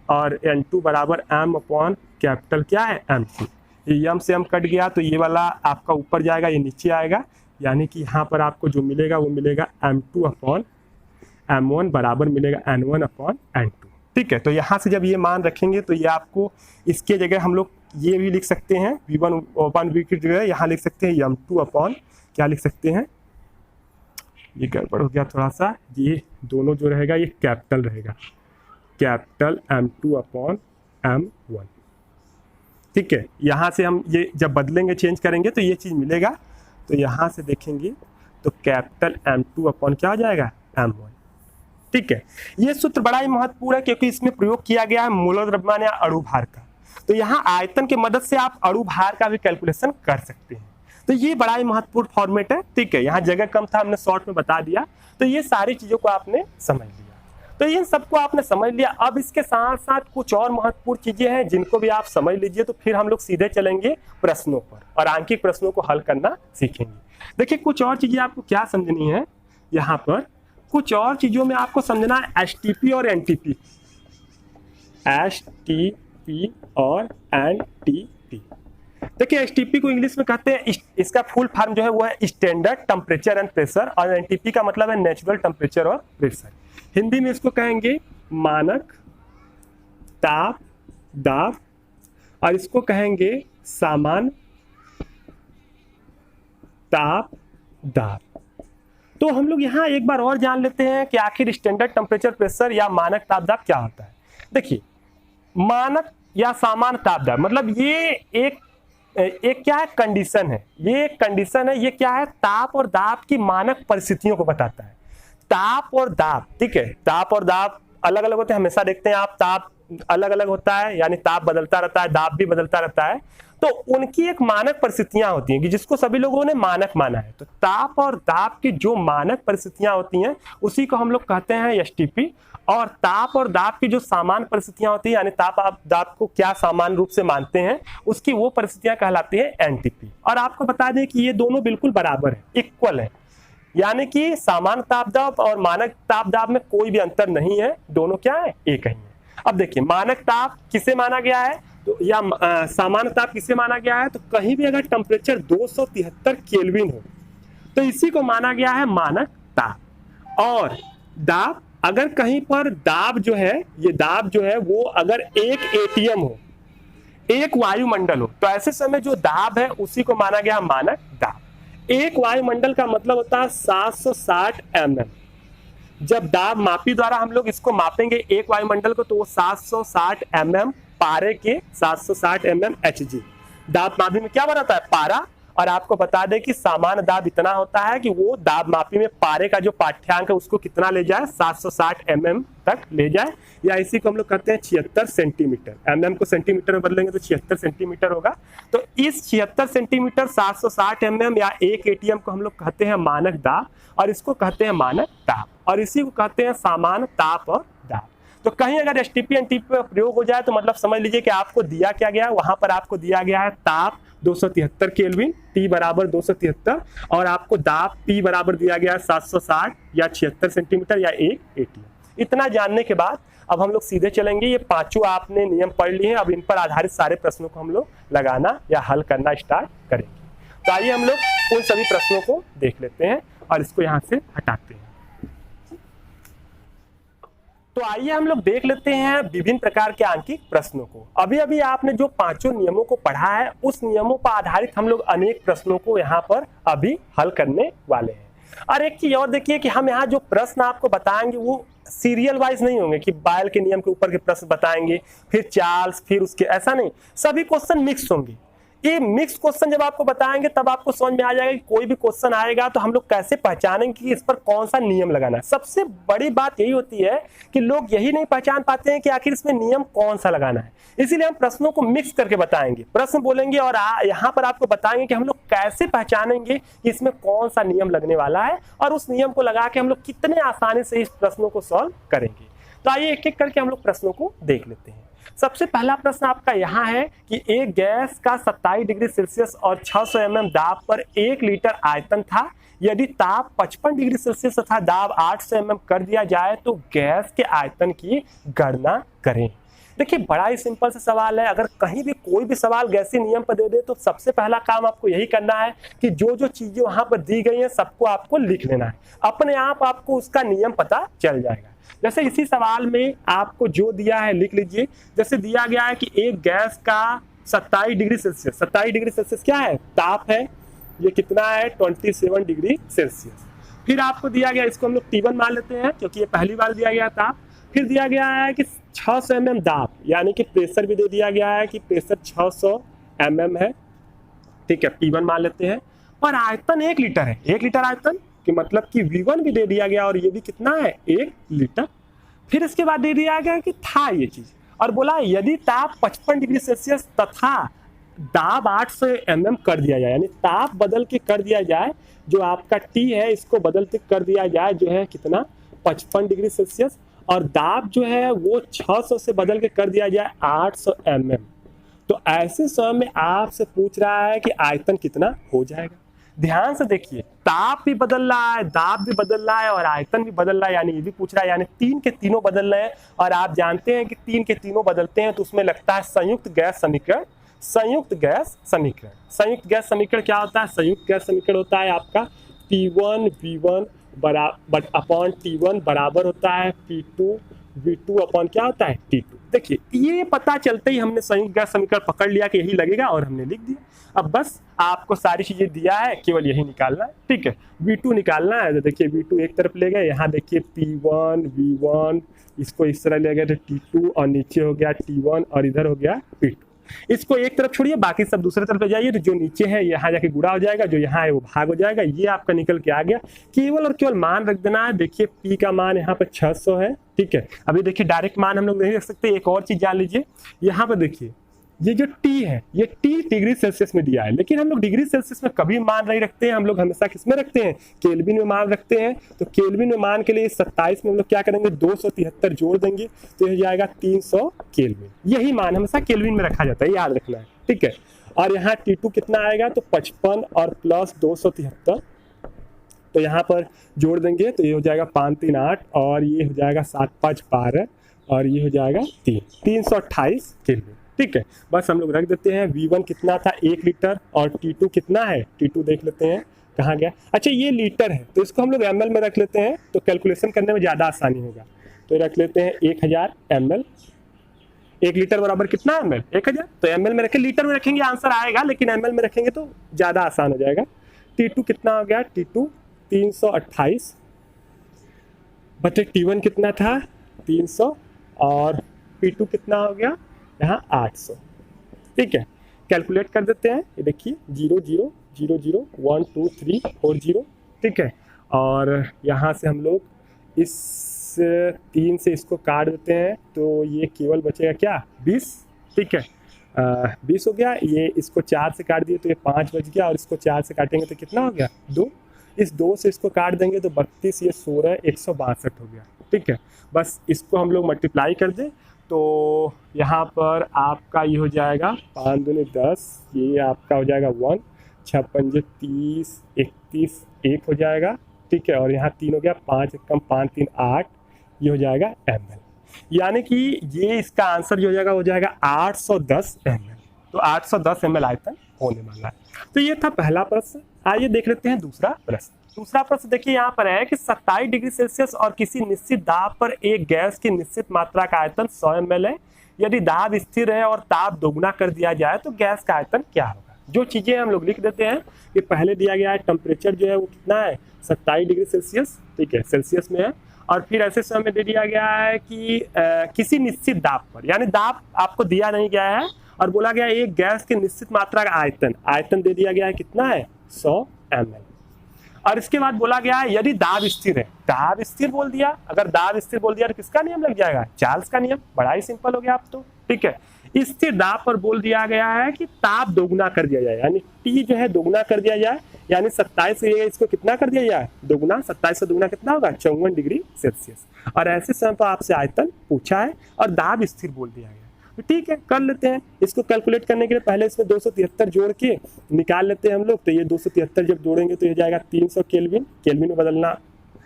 और N2 बराबर M अपॉन कैपिटल क्या है, M2। ये यम से M कट गया तो ये वाला आपका ऊपर जाएगा, ये नीचे आएगा, यानी कि यहाँ पर आपको जो मिलेगा वो मिलेगा M2 अपॉन M1 बराबर मिलेगा N1 अपॉन N2। ठीक है, तो यहाँ से जब ये मान रखेंगे तो ये आपको इसके जगह हम लोग ये भी लिख सकते हैं V1 अपॉन V की जगह यहाँ लिख सकते हैं M2 अपॉन क्या लिख सकते हैं, ये गड़बड़ हो गया थोड़ा सा, ये दोनों जो रहेगा ये कैपिटल रहेगा, कैपिटल M2 अपॉन M1। ठीक है, यहाँ से हम ये जब बदलेंगे चेंज करेंगे तो ये चीज़ मिलेगा, तो यहाँ से देखेंगे तो कैपिटल M2 अपॉन क्या हो जाएगा M1। ठीक है, ये सूत्र बड़ा ही महत्वपूर्ण है क्योंकि इसमें प्रयोग किया गया है मोलर द्रव्यमान या अणु भार का। तो यहाँ आयतन की मदद से आप अणु भार का भी कैलकुलेशन कर सकते हैं। तो ये बड़ा ही महत्वपूर्ण फॉर्मेट है। ठीक है, यहाँ जगह कम था, हमने शॉर्ट में बता दिया। तो ये सारी चीजों को आपने समझ लिया, तो इन सबको आपने समझ लिया। अब इसके साथ साथ कुछ और महत्वपूर्ण चीजें हैं जिनको भी आप समझ लीजिए, तो फिर हम लोग सीधे चलेंगे प्रश्नों पर और आंकिक प्रश्नों को हल करना सीखेंगे। देखिए, कुछ और चीजें आपको क्या समझनी है, यहाँ पर कुछ और चीजों में आपको समझना है एसटीपी और एनटीपी, एसटीपी और एनटीपी। देखिए, एसटीपी को इंग्लिश में कहते हैं, इसका फुल फॉर्म जो है वो है स्टैंडर्ड टेम्परेचर एंड प्रेशर, और एनटीपी का मतलब है नेचुरल टेम्परेचर और प्रेशर। हिंदी में इसको कहेंगे मानक ताप दाब, और इसको कहेंगे सामान्य ताप दाब। तो हम लोग यहाँ एक बार और जान लेते हैं कि आखिर स्टैंडर्ड टेम्परेचर प्रेशर या मानक ताप दाब क्या होता है। देखिए, मानक या सामान्य ताप दाब मतलब ये एक क्या है, कंडीशन है, ये एक कंडीशन है। ये क्या है, ताप और दाब की मानक परिस्थितियों को बताता है। ताप और दाब, ठीक है, ताप और दाब अलग अलग होते हैं, हमेशा देखते हैं आप, ताप अलग अलग होता है, यानी ताप बदलता रहता है, दाब भी बदलता रहता है। तो उनकी एक मानक परिस्थितियां होती हैं कि जिसको सभी लोगों ने मानक माना है। तो ताप और दाब की जो मानक परिस्थितियां होती हैं उसी को हम लोग कहते हैं एसटीपी, और ताप और दाब की जो सामान्य परिस्थितियां होती है, यानी ताप आप दाब को क्या सामान्य रूप से मानते हैं, उसकी वो परिस्थितियां कहलाती है एनटीपी। और आपको बता दें कि ये दोनों बिल्कुल बराबर है, इक्वल है, यानी कि सामान्य ताप दाब और मानक ताप दाब में कोई भी अंतर नहीं है, दोनों क्या है, एक ही है। अब देखिए, मानक ताप किसे माना गया है, तो या सामान्य ताप किसे माना गया है, तो कहीं भी अगर टेम्परेचर 273 केल्विन हो तो इसी को माना गया है मानक ताप। और दाब, अगर कहीं पर दाब जो है, ये दाब जो है वो अगर 1 एटीएम हो, 1 वायुमंडल हो, तो ऐसे समय जो दाब है उसी को माना गया मानक दाब। 1 वायुमंडल का मतलब होता है 760 mm। जब दाब मापी द्वारा हम लोग इसको मापेंगे 1 वायुमंडल को, तो वो 760 mm पारे के 760 mm Hg। दाब मापी में क्या बनाता है, पारा। और आपको बता दें कि सामान्य दाब इतना होता है कि वो दाब मापी में पारे का जो पाठ्यांक है उसको कितना ले जाए, 760 mm तक ले जाए, या इसी को हम लोग कहते हैं 76 सेंटीमीटर। mm को सेंटीमीटर में बदलेंगे तो 76 सेंटीमीटर होगा। तो इस 76 सेंटीमीटर 760 mm या 1 एटीएम को हम लोग कहते हैं मानक दाब, और इसको कहते हैं मानक ताप, और इसी को कहते हैं सामान्य ताप और दाब। तो कहीं अगर एसटीपी एनटीपी का प्रयोग हो जाए तो मतलब समझ लीजिए कि आपको दिया क्या गया, वहां पर आपको दिया गया है ताप 273 केल्विन, T बराबर 273, और आपको दाब P बराबर दिया गया है 760 या 76 सेंटीमीटर या 1 एटीएम। इतना जानने के बाद अब हम लोग सीधे चलेंगे, ये पांचों आपने नियम पढ़ लिए हैं, अब इन पर आधारित सारे प्रश्नों को हम लोग लगाना या हल करना स्टार्ट करेंगे। तो आइए हम लोग उन सभी प्रश्नों को देख लेते हैं और इसको यहाँ से हटाते हैं। तो आइए हम लोग देख लेते हैं विभिन्न प्रकार के आंकिक प्रश्नों को। अभी अभी आपने जो पांचों नियमों को पढ़ा है, उस नियमों पर आधारित हम लोग अनेक प्रश्नों को यहाँ पर अभी हल करने वाले हैं। और एक चीज और देखिए कि हम यहाँ जो प्रश्न आपको बताएंगे वो सीरियल वाइज नहीं होंगे कि बायल के नियम के ऊपर के प्रश्न बताएंगे, फिर चार्ल्स, फिर उसके, ऐसा नहीं, सभी क्वेश्चन मिक्स होंगे। ये मिक्स क्वेश्चन जब आपको बताएंगे तब आपको समझ में आ जाएगा कि कोई भी क्वेश्चन आएगा तो हम लोग कैसे पहचानेंगे कि इस पर कौन सा नियम लगाना है। सबसे बड़ी बात यही होती है कि लोग यही नहीं पहचान पाते हैं कि आखिर इसमें नियम कौन सा लगाना है। इसीलिए हम प्रश्नों को मिक्स करके बताएंगे, प्रश्न बोलेंगे और यहाँ पर आपको बताएंगे कि हम लोग कैसे पहचानेंगे कि इसमें कौन सा नियम लगने वाला है, और उस नियम को लगा के हम लोग कितने आसानी से इस प्रश्नों को सॉल्व करेंगे। तो आइए एक एक करके हम लोग प्रश्नों को देख लेते हैं। सबसे पहला प्रश्न आपका यहाँ है कि एक गैस का 27 डिग्री सेल्सियस और 600 mm दाब पर 1 लीटर आयतन था। यदि ताप 55 डिग्री सेल्सियस तथा दाब 800 mm कर दिया जाए तो गैस के आयतन की गणना करें। देखिए, बड़ा ही सिंपल सा सवाल है। अगर कहीं भी कोई भी सवाल गैसीय नियम पर दे दे तो सबसे पहला काम आपको यही करना है कि जो जो चीजें वहां पर दी गई हैं सबको आपको लिख लेना है, अपने आप आपको उसका नियम पता चल जाएगा। जैसे इसी सवाल में आपको जो दिया है लिख लीजिए। जैसे दिया गया है कि एक गैस का 27 डिग्री सेल्सियस। 27 डिग्री सेल्सियस क्या है? ताप है। ये कितना है? 27 डिग्री सेल्सियस। फिर आपको दिया गया, इसको हम लोग T1 मान लेते हैं क्योंकि ये पहली बार दिया गया था। फिर दिया गया है कि 600 mm दाब, यानी कि प्रेशर भी दे दिया गया है कि प्रेशर 600 mm है, ठीक है, P1 मान लेते हैं। और आयतन 1 लीटर है। 1 लीटर आयतन कि मतलब कि V1 भी दे दिया गया और ये भी कितना है? 1 लीटर। फिर इसके बाद दे दिया गया कि था ये चीज, और बोला यदि ताप 55 डिग्री सेल्सियस तथा दाब 800 mm कर दिया जाए, यानी ताप बदल के कर दिया जाए, जो आपका T है इसको बदल के कर दिया जाए जो है कितना? 55 डिग्री सेल्सियस, और दाब जो है वो 600 से बदल के कर दिया जाए 800 mm। तो ऐसे समय में आपसे पूछ रहा है कि आयतन कितना हो जाएगा। ध्यान से देखिए, ताप भी बदल रहा है, दाब भी बदल रहा है और आयतन भी बदल रहा है, यानी ये भी पूछ रहा है, यानी 3 के तीनों बदल रहे हैं। और आप जानते हैं कि 3 के तीनों बदलते हैं तो उसमें लगता है संयुक्त गैस समीकरण। संयुक्त गैस समीकरण, संयुक्त गैस समीकरण क्या होता है? संयुक्त गैस समीकरण होता है आपका P1 V1 अपॉन T1 बराबर होता है P2 V2 अपॉन क्या होता है? T2। देखिए, ये पता चलते ही हमने संयुक्त गैस समीकरण पकड़ लिया कि यही लगेगा और हमने लिख दिया। अब बस आपको सारी चीजें दिया है, केवल यही निकालना है, ठीक है। V2 निकालना है तो देखिए V2 एक तरफ ले गए, यहाँ देखिए P1 V1, इसको इस तरह ले गए तो T2, और नीचे हो गया T1 और इधर हो गया P2। इसको एक तरफ छोड़िए, बाकी सब दूसरे तरफ ले जाइए, तो जो नीचे है यहाँ जाके गुणा हो जाएगा, जो यहाँ है वो भाग हो जाएगा। ये आपका निकल के आ गया। केवल और केवल मान रख देना है। देखिए P का मान यहाँ पे 600 है, ठीक है। अभी देखिए डायरेक्ट मान हम लोग नहीं रख सकते, एक और चीज जान लीजिए। यहाँ पे देखिए ये जो T है, ये T डिग्री सेल्सियस में दिया है, लेकिन हम लोग डिग्री सेल्सियस में कभी मान नहीं रखते हैं, हम लोग हमेशा किस में रखते हैं? केल्विन में मान रखते हैं। तो केल्विन में मान के लिए 27 में हम लोग क्या करेंगे? 273 जोड़ देंगे तो यह जाएगा 300 केल्विन। यही मान हमेशा केल्विन में रखा जाता है, याद रखना है, ठीक है। और यहाँ T2 कितना आएगा? तो 55 और प्लस 273, तो यहाँ पर जोड़ देंगे तो ये हो जाएगा 5 3 8, और ये हो जाएगा 7 5 12, और ये हो जाएगा 328 केल्विन, ठीक है। बस हम लोग रख देते हैं। V1 कितना था? 1 लीटर, और T2 कितना है? T2 देख लेते हैं कहाँ गया। अच्छा, ये लीटर है तो इसको हम लोग ml में रख लेते हैं, तो कैलकुलेशन करने में ज़्यादा आसानी होगा। तो रख लेते हैं 1000 ml। 1 लीटर बराबर कितना ml? 1000। तो ml में रखें, लीटर में रखेंगे आंसर आएगा, लेकिन ml में रखेंगे तो ज़्यादा आसान हो जाएगा। T2 कितना हो गया? T2 328 बटे T1 कितना था? 300, और P2 कितना हो गया? यहाँ 800, ठीक है। कैलकुलेट कर देते हैं। ये देखिए 0 0 0 0 1 2 3 4 0, ठीक है। और यहाँ से हम लोग इस 3 से इसको काट देते हैं तो ये केवल बचेगा क्या? 20, ठीक है। 20 हो गया। ये इसको 4 से काट दिए तो ये 5 बच गया, और इसको 4 से काटेंगे तो कितना हो गया? 2। इस 2 से इसको काट देंगे तो 32, ये 16, 162 हो गया, ठीक है। बस इसको हम लोग मल्टीप्लाई कर दें तो यहाँ पर आपका ये हो जाएगा 5 दूनी 10, ये आपका हो जाएगा 1, 6 पंजे 30, 31, 1 हो जाएगा, ठीक है। और यहाँ 3 हो गया, 5 एक कम 5 3 8, ये हो जाएगा ml। यानी कि ये इसका आंसर जो हो जाएगा 810 ml। तो 810 ml आयतन होने वाला है। तो ये था पहला प्रश्न। आइए देख लेते हैं दूसरा प्रश्न। दूसरा प्रश्न देखिए यहाँ पर है कि 27 डिग्री सेल्सियस और किसी निश्चित दाब पर एक गैस की निश्चित मात्रा का आयतन 100 ml है। यदि दाब स्थिर है और ताप दोगुना कर दिया जाए तो गैस का आयतन क्या होगा? जो चीजें हम लोग लिख देते हैं कि पहले दिया गया है टेम्परेचर जो है वो कितना है? 27 डिग्री सेल्सियस, ठीक है, सेल्सियस में है। और फिर ऐसे समय में दे दिया गया है कि किसी निश्चित दाब पर, यानी दाब आपको दिया नहीं गया है, और बोला गया एक गैस की निश्चित मात्रा का आयतन दे दिया गया है कितना है? 100 ml। और इसके बाद बोला गया है यदि दाब स्थिर है, दाब स्थिर बोल दिया, अगर दाब स्थिर बोल दिया तो किसका नियम लग जाएगा? चार्ल्स का नियम। बड़ा ही सिंपल हो गया आप तो, ठीक है। स्थिर दाब पर बोल दिया गया है कि ताप दोगुना कर दिया जाए, यानी T जो है दोगुना कर दिया जाए, यानी 27 से इसको कितना कर दिया जाए? दोगुना। 27 से दोगुना कितना होगा? 54 डिग्री सेल्सियस। और ऐसे समय पर आपसे आयतन पूछा है और दाब स्थिर बोल दिया गया, तो ठीक है, कर लेते हैं। इसको कैलकुलेट करने के लिए पहले इसमें 273 जोड़ के निकाल लेते हैं हम लोग। तो ये 273 जब जोड़ेंगे तो ये जाएगा 300 केल्विन। केल्विन में बदलना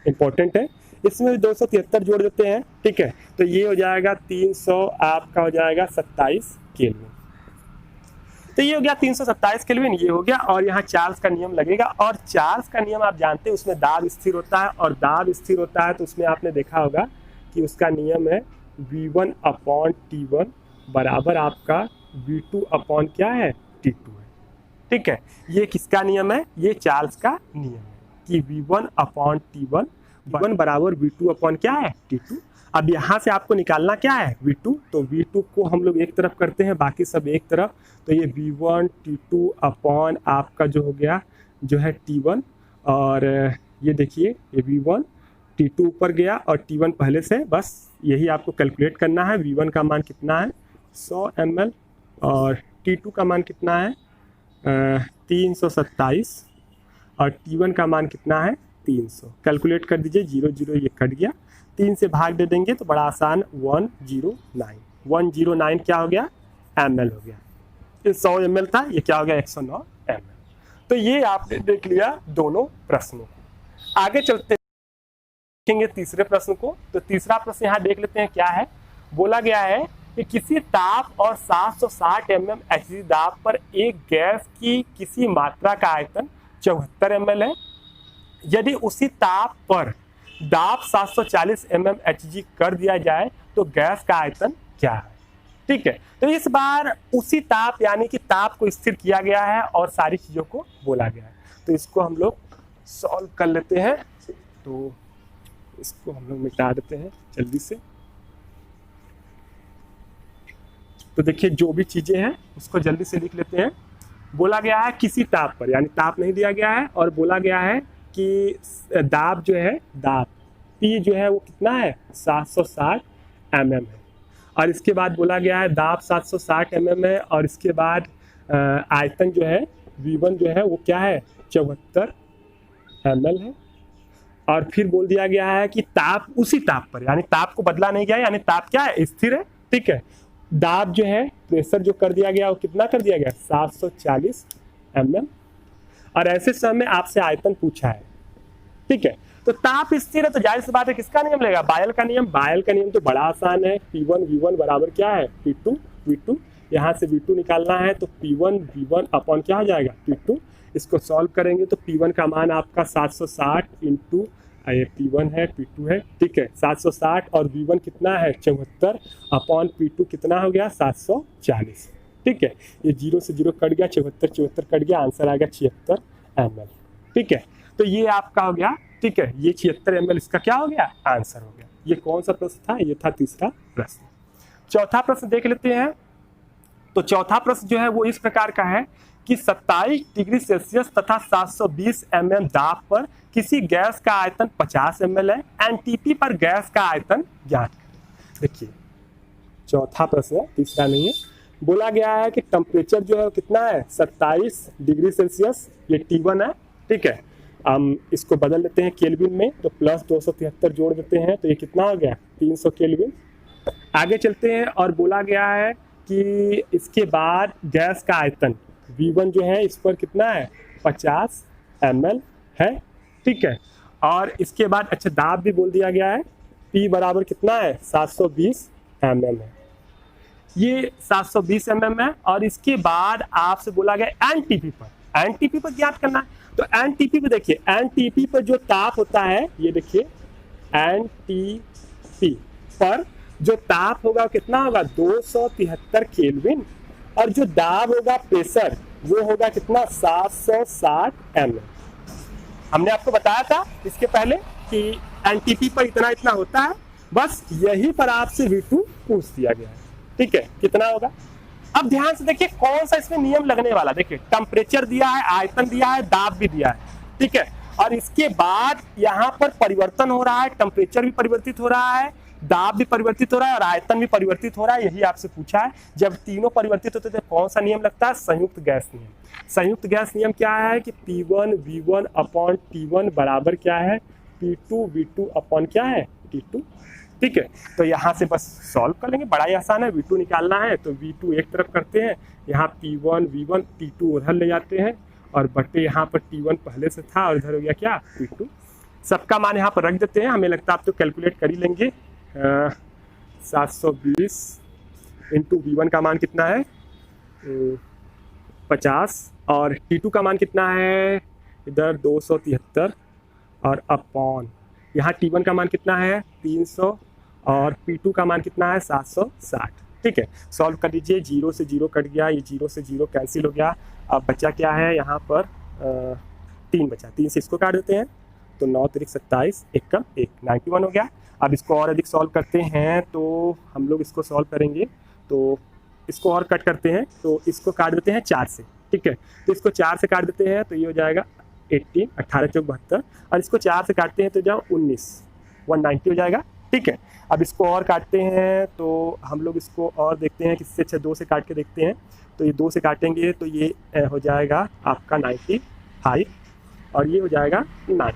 इंपॉर्टेंट है। इसमें भी 273 जोड़ देते हैं, ठीक है। तो ये हो जाएगा 300, आपका हो जाएगा 27 केल्विन। तो ये हो गया 327 केल्विन, ये हो गया। और यहाँ चार्ल्स का नियम लगेगा, और चार्ल्स का नियम आप जानते हैं उसमें दाब स्थिर होता है, और दाब स्थिर होता है तो उसमें आपने देखा होगा कि उसका नियम है V1 अपॉन T1 बराबर आपका V2 अपॉन क्या है T2 है। ठीक है, ये किसका नियम है, ये चार्ल्स का नियम है कि V1 अपॉन T1 V1 बराबर V2 अपॉन क्या है T2। अब यहाँ से आपको निकालना क्या है V2, तो V2 को हम लोग एक तरफ करते हैं, बाकी सब एक तरफ, तो ये V1 T2 अपॉन आपका जो हो गया जो है T1, और ये देखिए ये V1 T2 ऊपर गया और T1 पहले से, बस यही आपको कैलकुलेट करना है। V1 का मान कितना है 100 ml और T2 का मान कितना है 327 और T1 का मान कितना है 300। कैलकुलेट कर दीजिए, 0 0 ये कट गया, 3 से भाग दे देंगे तो बड़ा आसान 109 क्या हो गया ml हो गया। ये 100 ml था, ये क्या हो गया 109 ml। तो ये आपने देख लिया दोनों प्रश्नों को। आगे चलते देखेंगे तीसरे प्रश्न को। तो तीसरा प्रश्न यहाँ देख लेते हैं क्या है। बोला गया है कि किसी ताप और 760 mm Hg दाब पर एक गैस की किसी मात्रा का आयतन 74 ml है। यदि उसी ताप पर दाब 740 mm Hg कर दिया जाए तो गैस का आयतन क्या है। ठीक है, तो इस बार उसी ताप यानी कि ताप को स्थिर किया गया है और सारी चीजों को बोला गया है। तो इसको हम लोग सॉल्व कर लेते हैं, तो इसको हम लोग मिटा देते हैं जल्दी से। तो देखिए जो भी चीजें हैं उसको जल्दी से लिख लेते हैं। बोला गया है किसी ताप पर, यानी ताप नहीं दिया गया है, और बोला गया है कि दाब जो है, दाब P जो है वो कितना है 760 mm है, और इसके बाद बोला गया है दाब 760 mm है, और इसके बाद आयतन जो है V1 जो है वो क्या है 74 ml है, और फिर बोल दिया गया है कि ताप उसी ताप पर, यानी ताप को बदला नहीं गया, यानी ताप क्या है स्थिर है। ठीक है, दाब जो है प्रेशर जो कर दिया गया वो कितना कर दिया गया 740 mm, और ऐसे समय में आपसे आयतन पूछा है। ठीक है, तो ताप स्थिर है तो जाहिर सी बात है किसका नियम लेगा, बायल का नियम। बायल का नियम तो बड़ा आसान है, P1 V1 बराबर क्या है P2 V2। यहाँ से V2 निकालना है तो P1 V1 अपॉन क्या हो जाएगा P2। इसको सॉल्व करेंगे तो P1 का मान आपका 760 इंटू ये P1 है P2 है। ठीक है, 760 और V1 कितना है 74 अपॉन P2 कितना हो गया 740। ठीक है, ये 0 से 0 कट गया, 74 कट गया, आंसर आ गया 76 ml। ठीक है, तो ये आपका हो गया। ठीक है, ये 76 ml इसका क्या हो गया आंसर हो गया। ये कौन सा प्रश्न था, ये था तीसरा प्रश्न। चौथा प्रश्न देख लेते हैं। तो चौथा प्रश्न जो है वो इस प्रकार का है कि 27 डिग्री सेल्सियस तथा 720 mm दाब पर किसी गैस का आयतन 50 ml है, एनटीपी पर गैस का आयतन ज्ञात करें। देखिए चौथा प्रश्न है, तीसरा नहीं है। बोला गया है कि टेम्परेचर जो है कितना है 27 डिग्री सेल्सियस, ये T1 है। ठीक है, हम इसको बदल लेते हैं केल्विन में, तो प्लस 273 जोड़ देते हैं तो ये कितना हो गया 300 केल्विन। आगे चलते हैं और बोला गया है कि इसके बाद गैस का आयतन V1 जो है इस पर कितना है 50 ml है। ठीक है, और इसके बाद अच्छा दाब भी बोल दिया गया है, P बराबर कितना है 720 mm है, ये 720 mm है। और इसके बाद आपसे बोला गया एनटीपी पर, एनटीपी पर ज्ञात करना है। तो एनटीपी पे देखिए, एनटीपी पर जो ताप होता है, ये देखिए एनटीपी पर जो ताप होगा कितना होगा 273 केल्विन, और जो दाब होगा प्रेशर वो होगा कितना 760 ml। हमने आपको बताया था इसके पहले कि एनटीपी पर इतना इतना होता है, बस यही पर आपसे V2 पूछ दिया गया है। ठीक है, कितना होगा। अब ध्यान से देखिए कौन सा इसमें नियम लगने वाला। देखिए टेम्परेचर दिया है, आयतन दिया है, दाब भी दिया है। ठीक है, और इसके बाद यहाँ पर परिवर्तन हो रहा है, टेम्परेचर भी परिवर्तित हो रहा है, दाब भी परिवर्तित हो रहा है और आयतन भी परिवर्तित हो रहा है। यही आपसे पूछा है। जब तीनों परिवर्तित होते हैं तो कौन सा नियम लगता है, संयुक्त गैस नियम। संयुक्त गैस नियम क्या है कि P1 V1 अपॉन T1 बराबर क्या है P2 V2 अपॉन क्या है T2। ठीक है, तो यहाँ से बस सॉल्व कर लेंगे, बड़ा ही आसान है। V2 निकालना है तो V2 एक तरफ करते हैं, यहाँ P1 V1 T2 उधर ले जाते हैं, और बटे यहाँ पर T1 पहले से था और इधर हो गया क्या P2। सबका मान यहाँ पर रख देते हैं, हमें लगता है आप तो कैलकुलेट कर ही लेंगे। 720 इंटू V1 का मान कितना है 50, और T2 का मान कितना है इधर 273, और अपॉन यहाँ T1 का मान कितना है 300, और P2 का मान कितना है 760। ठीक है, सॉल्व कर लीजिए। 0 से 0 कट गया, ये 0 से 0 कैंसिल हो गया। अब बचा क्या है यहाँ पर 3 बचा, 3 से इसको काट देते हैं तो 9 तिरिक 27, 1 कम 1, 91 हो गया। अब इसको और अधिक सॉल्व करते हैं तो हम लोग इसको सॉल्व करेंगे तो इसको और कट करते हैं तो इसको काट देते हैं 4 से, ठीक है, तो इसको 4 से काट देते हैं तो ये हो जाएगा 18, 18 चौक 72, और इसको 4 से काटते हैं तो जाओ 19, 190 हो जाएगा, ठीक है। अब इसको और काटते हैं तो हम लोग इसको और देखते हैं किससे, अच्छा 2 से काट के देखते हैं तो ये 2 से काटेंगे तो ये हो जाएगा आपका 95 और ये हो जाएगा 9।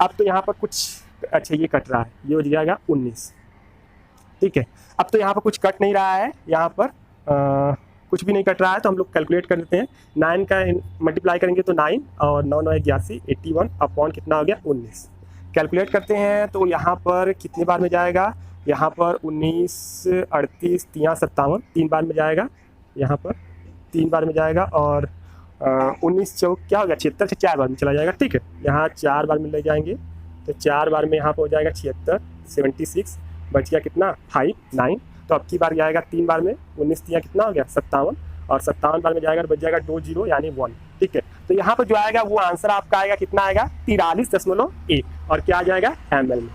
अब तो यहाँ पर कुछ, अच्छा ये कट रहा है, ये हो जाएगा 19, ठीक है। अब तो यहाँ पर कुछ कट नहीं रहा है, यहाँ पर कुछ भी नहीं कट रहा है तो हम लोग कैलकुलेट कर देते हैं। 9 का मल्टीप्लाई करेंगे तो 9 और 9 9 81, 81 अपॉन कितना हो गया 19। कैलकुलेट करते हैं तो यहाँ पर कितने बार में जाएगा, यहाँ पर 19, 38, 53, 57 3 बार में जाएगा, यहाँ पर 3 बार में जाएगा और 19 चौक क्या हो गया 76 से 4 बार में चला जाएगा, ठीक है। यहाँ 4 बार में ले जाएंगे तो 4 बार में यहाँ पर हो जाएगा 76, 76 बच गया कितना 5, 9, तो अब की बार जाएगा 3 बार में, 19 3 कितना हो गया 57 और 57 बार में जाएगा तो बच जाएगा 2 0 यानी 1, ठीक है। तो यहाँ पर जो आएगा वो आंसर आपका आएगा कितना आएगा 43.1 और क्या आ जाएगा ml में।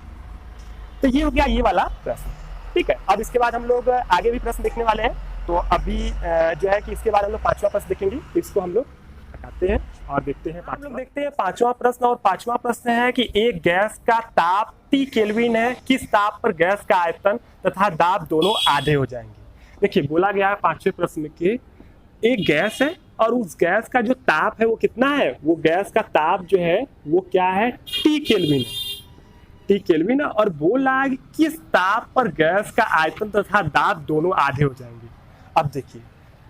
तो ये हो गया ये वाला प्रश्न, ठीक है। अब इसके बाद हम लोग आगे भी प्रश्न देखने वाले हैं तो अभी जो है कि इसके बाद हम लोग 5वां प्रश्न देखेंगे, इसको हम लोग हटाते हैं और देखते हैं हम लोग देखते हैं 5वां प्रश्न। और 5वां प्रश्न है कि एक गैस का ताप T केल्विन है, किस ताप पर गैस का आयतन तथा दाब दोनों आधे हो जाएंगे। देखिए बोला गया है 5वें प्रश्न में कि एक गैस है और उस गैस का जो ताप है वो कितना है, वो गैस का ताप जो है वो क्या है T केल्विन है, T केल्विन है, और बोला कि किस ताप पर गैस का आयतन तथा दाब दोनों आधे हो जाएंगे। अब देखिए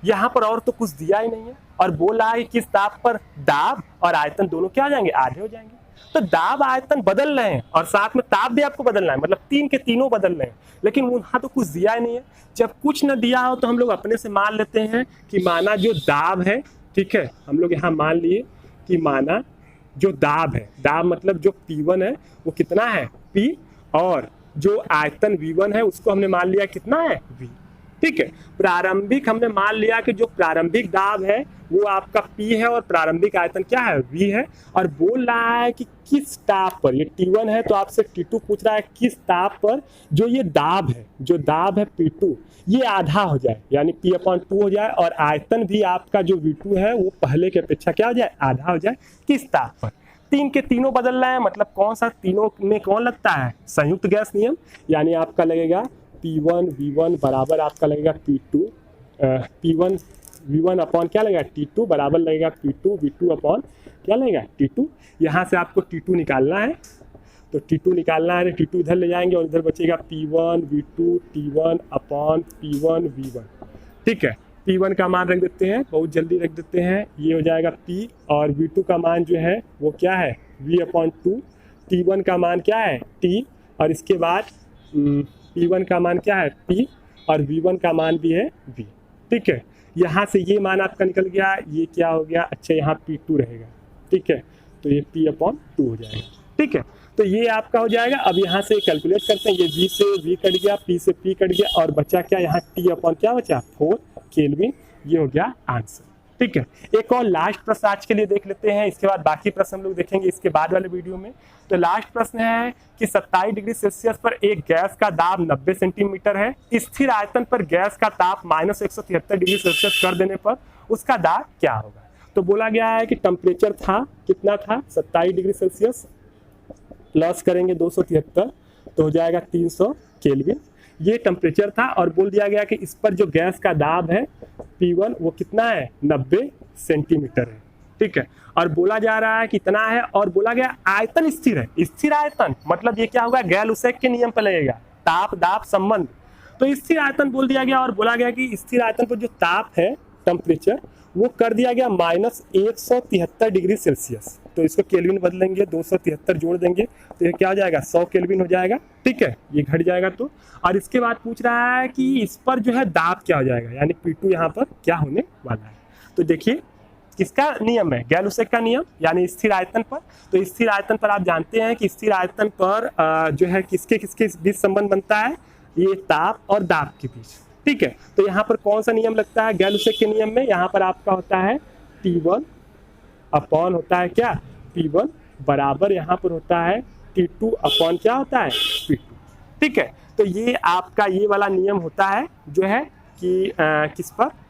यहाँ पर और तो कुछ दिया ही नहीं है और बोला है किस ताप पर दाब और आयतन दोनों क्या हो जाएंगे आधे हो जाएंगे। तो दाब आयतन बदल रहे हैं और साथ में ताप भी आपको बदलना है, मतलब 3 के तीनों बदल रहे हैं, लेकिन वहाँ तो कुछ दिया ही नहीं है। जब कुछ न दिया हो तो हम लोग अपने से मान लेते हैं कि माना जो दाब है, ठीक है, हम लोग यहाँ मान लिए कि माना जो दाब है, दाब मतलब जो P1 है वो कितना है P, और जो आयतन V1 है उसको हमने मान लिया कितना है V, ठीक है। प्रारंभिक हमने मान लिया कि जो प्रारंभिक दाब है वो आपका P है और प्रारंभिक आयतन क्या है V है, और बोल रहा है कि किस ताप पर, ये T1 है तो आपसे T2 पूछ रहा है किस ताप पर जो ये दाब है, जो दाब है P2 ये आधा हो जाए यानी P/2 हो जाए, और आयतन भी आपका जो V2 है वो पहले की अपेक्षा क्या हो जाए आधा हो जाए, किस ताप पर। 3 के तीनों बदल रहे हैं, मतलब कौन सा तीनों में कौन लगता है संयुक्त गैस नियम, यानी आपका लगेगा P1 V1 बराबर आपका लगेगा P2, P1 V1 अपॉन क्या लगेगा T2 बराबर लगेगा P2 V2 अपॉन क्या लगेगा T2। यहाँ से आपको T2 निकालना है तो T2 निकालना है, T2 इधर ले जाएंगे और इधर बचेगा P1 V2 T1 upon P1 V1, ठीक है। P1 का मान रख देते हैं, बहुत जल्दी रख देते हैं, ये हो जाएगा P, और V2 का मान जो है वो क्या है V/2, T1 का मान क्या है T, और इसके बाद P1 का मान क्या है P, और V1 का मान भी है V, ठीक है। यहाँ से ये मान आपका निकल गया, ये क्या हो गया, अच्छा यहाँ P2 रहेगा, ठीक है, तो ये P/2 हो जाएगा, ठीक है। तो ये आपका हो जाएगा। अब यहाँ से कैलकुलेट करते हैं, ये V से V कट गया, P से P कट गया, और बचा क्या यहाँ T/ क्या बचा 4 केल्विन, ये हो गया आंसर, ठीक है। एक और लास्ट प्रश्न आज के लिए देख लेते हैं, इसके बाद बाकी प्रश्न हम लोग देखेंगे इसके बाद वाले वीडियो में। तो लास्ट प्रश्न है कि 27 डिग्री सेल्सियस पर एक गैस का दाब 90 सेंटीमीटर है, स्थिर आयतन पर गैस का ताप -173 डिग्री सेल्सियस कर देने पर उसका दाब क्या होगा। तो बोला गया है कि टेम्परेचर था कितना था 27 डिग्री सेल्सियस, प्लस करेंगे 273 तो हो जाएगा 300 केल्विन, ये टेम्परेचर था, और बोल दिया गया कि इस पर जो गैस का दाब है P1 वो कितना है 90 सेंटीमीटर है, ठीक है। और बोला जा रहा है कितना है, और बोला गया आयतन स्थिर है, स्थिर आयतन मतलब ये क्या होगा गैल-लुसैक के नियम पर लगेगा, ताप दाब संबंध। तो स्थिर आयतन बोल दिया गया, और बोला गया कि स्थिर आयतन पर जो ताप है टेम्परेचर वो कर दिया गया -173 डिग्री सेल्सियस, तो इसको केल्विन बदलेंगे 273 जोड़ देंगे तो ये क्या हो जाएगा 100 केल्विन हो जाएगा, ठीक है, ये घट जाएगा। तो और इसके बाद पूछ रहा है कि इस पर जो है दाब क्या हो जाएगा, यानी P2 यहाँ पर क्या होने वाला है। तो देखिए किसका नियम है गैल-लुसैक का नियम, यानी स्थिर आयतन पर। तो स्थिर आयतन पर आप जानते हैं कि स्थिर आयतन पर जो है किसके किसके बीच संबंध बनता है, ये ताप और दाब के बीच, ठीक है। तो यहाँ पर कौन सा नियम लगता है गैल-लुसाक के नियम में, यहाँ पर आपका होता है T1 अपॉन होता है क्या P1 बराबर यहाँ पर होता है T2 अपॉन क्या होता है P2, ठीक है। तो ये आपका ये वाला नियम होता है जो है कि किस पर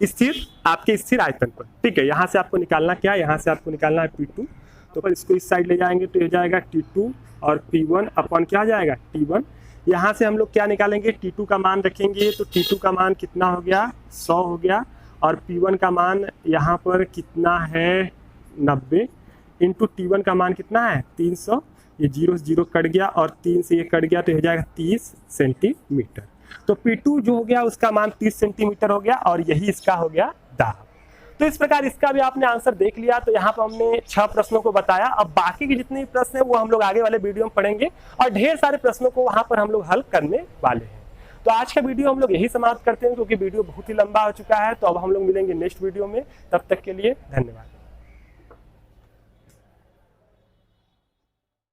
स्थिर आपके स्थिर आयतन पर, ठीक है। यहाँ से आपको निकालना क्या है, यहाँ से आपको निकालना है P2, तो पर इसको इस साइड ले जाएंगे तो हो जाएगा T2 और P1 अपॉन क्या आ जाएगा T1। यहाँ से हम लोग क्या निकालेंगे, T2 का मान रखेंगे तो T2 का मान कितना हो गया 100 हो गया, और P1 का मान यहाँ पर कितना है 90 इंटू T1 का मान कितना है 300, ये 0 से 0 कट गया और 3 से ये कट गया तो हो जाएगा 30 सेंटीमीटर। तो P2 जो हो गया उसका मान 30 सेंटीमीटर हो गया और यही इसका हो गया दाब। तो इस प्रकार इसका भी आपने आंसर देख लिया। तो यहाँ पर हमने 6 प्रश्नों को बताया। अब बाकी के जितने प्रश्न हैं वो हम लोग आगे वाले वीडियो में पढ़ेंगे और ढेर सारे प्रश्नों को वहां पर हम लोग हल करने वाले हैं। तो आज का वीडियो हम लोग यही समाप्त करते हैं क्योंकि वीडियो बहुत ही लंबा हो चुका है। तो अब हम लोग मिलेंगे नेक्स्ट वीडियो में, तब तक के लिए धन्यवाद।